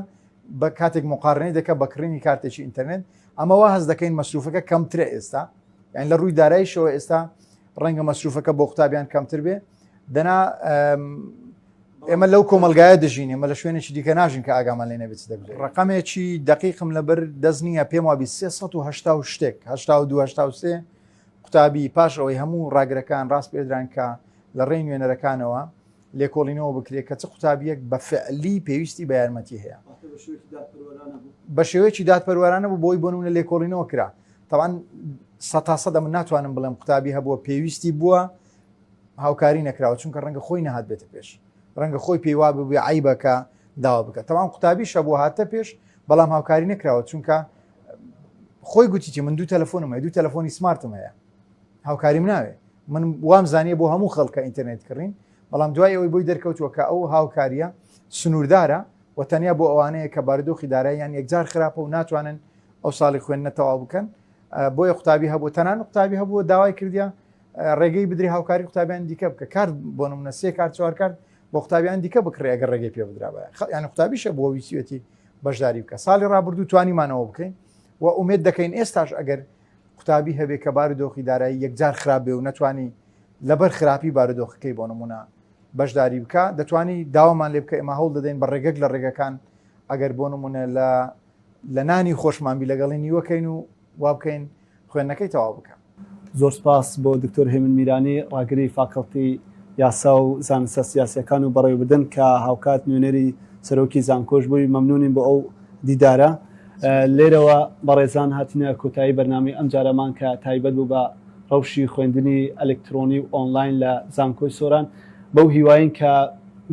بە کاتێک مقارنەی دەکە بەکڕینی کارتێکی ئینتەرنێت ئەمەوە هەز دەکەین مەسروفەکە کەمترە ئێستا یان لە ڕووی داراییشەوە ئێستا ڕەنگە مەسروفەکە بۆ قوتابیان کەمتر بێ دەنا ئێمە لەو کۆمەلگایە دەژین ئێمە لە شوێنێکی دیکە ناژین کە ئاگامان لێ نەبێت دەبێت ڕقەمێکی دقیقم لەبەر دەست نییە پێم وابی 380 شتێک 82 قوتابی پاش ئەوەی هەموو ڕاگرەکان ڕاست پێدران کە لە ڕێی نوێنەرەکانەوە لێکۆڵینەوە بکرێت کە چ قوتابیەک بە فعلی پێویستی بە یارمەتی هەیە بە شێوەیەکی دادپەروەرانە بوو بۆی بۆنمونە لێکۆڵینەوە کرا تەوان 100% من ناتوانم بڵێم قوتابی هەبووە پێویستی بووە هاوکاری نەکراوە چونکە ڕەنگە خۆی نەهات بێتە پێش ڕەنگە خۆی پێیوا ببێ عیبەکە داوا بکە تەوان قوتابی شەبوو هاتە پێش بەڵام هاوکاری نەکراوە چونکە خۆی گوتیتی من دوو تەلەفۆنم هەیە دوو تەلەفۆنی سمارتم هەیە هاوکاریم ناوێ من وام زانیە بۆ هەموو خەڵکە ئینتەرنێت کڕین بەڵام دوای ئەوەی بۆی دەرکەوتووە کە ئەو هاوکاریە سنووردارە و تەنیا بۆ ئەوانەیە کە بارودۆخی داراییان یەکجار خراپە و ناتوانن ئەو ساڵی خوێندنە تەواو بکەن بۆیە قوتابی هەبوو تەنان قوتابی هەبووە داوای کردیا ڕێگەی بدری هاوکاری قوتابیان دیکە بکە کار بۆ نمونە 3 کار 4 کار بۆ قوتابیان دیکە بکڕێ ئەگەر ڕێگەی پێ بدرا یان قوتابیشە بۆ ویسیەتی بەشداری بکە ساڵی ڕابردوو توانیمانەوە بکەین و ئومێد دەکەین ئێستاش ئەگەر قوتابی هەبێ کە بارودۆخی دارایی یەکجار خراپ بێ و نەتوانی لەبەر خراپی بارودۆخەکەی بۆ نمونە بەشداری بکە دەتوانی داوامان لێ بکە ئێمە هەوڵ دەدەین بە ڕێگەک لە ڕێگەکان ئەگەر بۆ نمونە لە نانی خۆشمانبی لەگەڵی نیوەکەین و وا بکەین خوێندنەکەی تەواو بکە زۆر سپاس بۆ دکتۆر هێمن میرانی ڕاگری فاکەڵتی یاسا و زانستە سیاسیەکان و بەڕێوەبردن کە هاوکات نوێنەری سەرۆکی زانکۆش بووی مەمنونین بۆ ئەو دیدارە لێرەوە بەڕێزان هاتینە کۆتایی بەرنامەی ئەم جارەمان کە تایبەت بوو بە ڕەوشی خوێندنی ئەلکترۆنی و ئۆنلاین لە زانکۆی سۆران بەو هیواین کە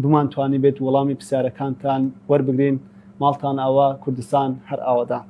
بمانتوانی بێت وەڵامی پرسیارەکانتان وەربگرین ماڵتان ئاوا کوردستان هەر ئاوەدا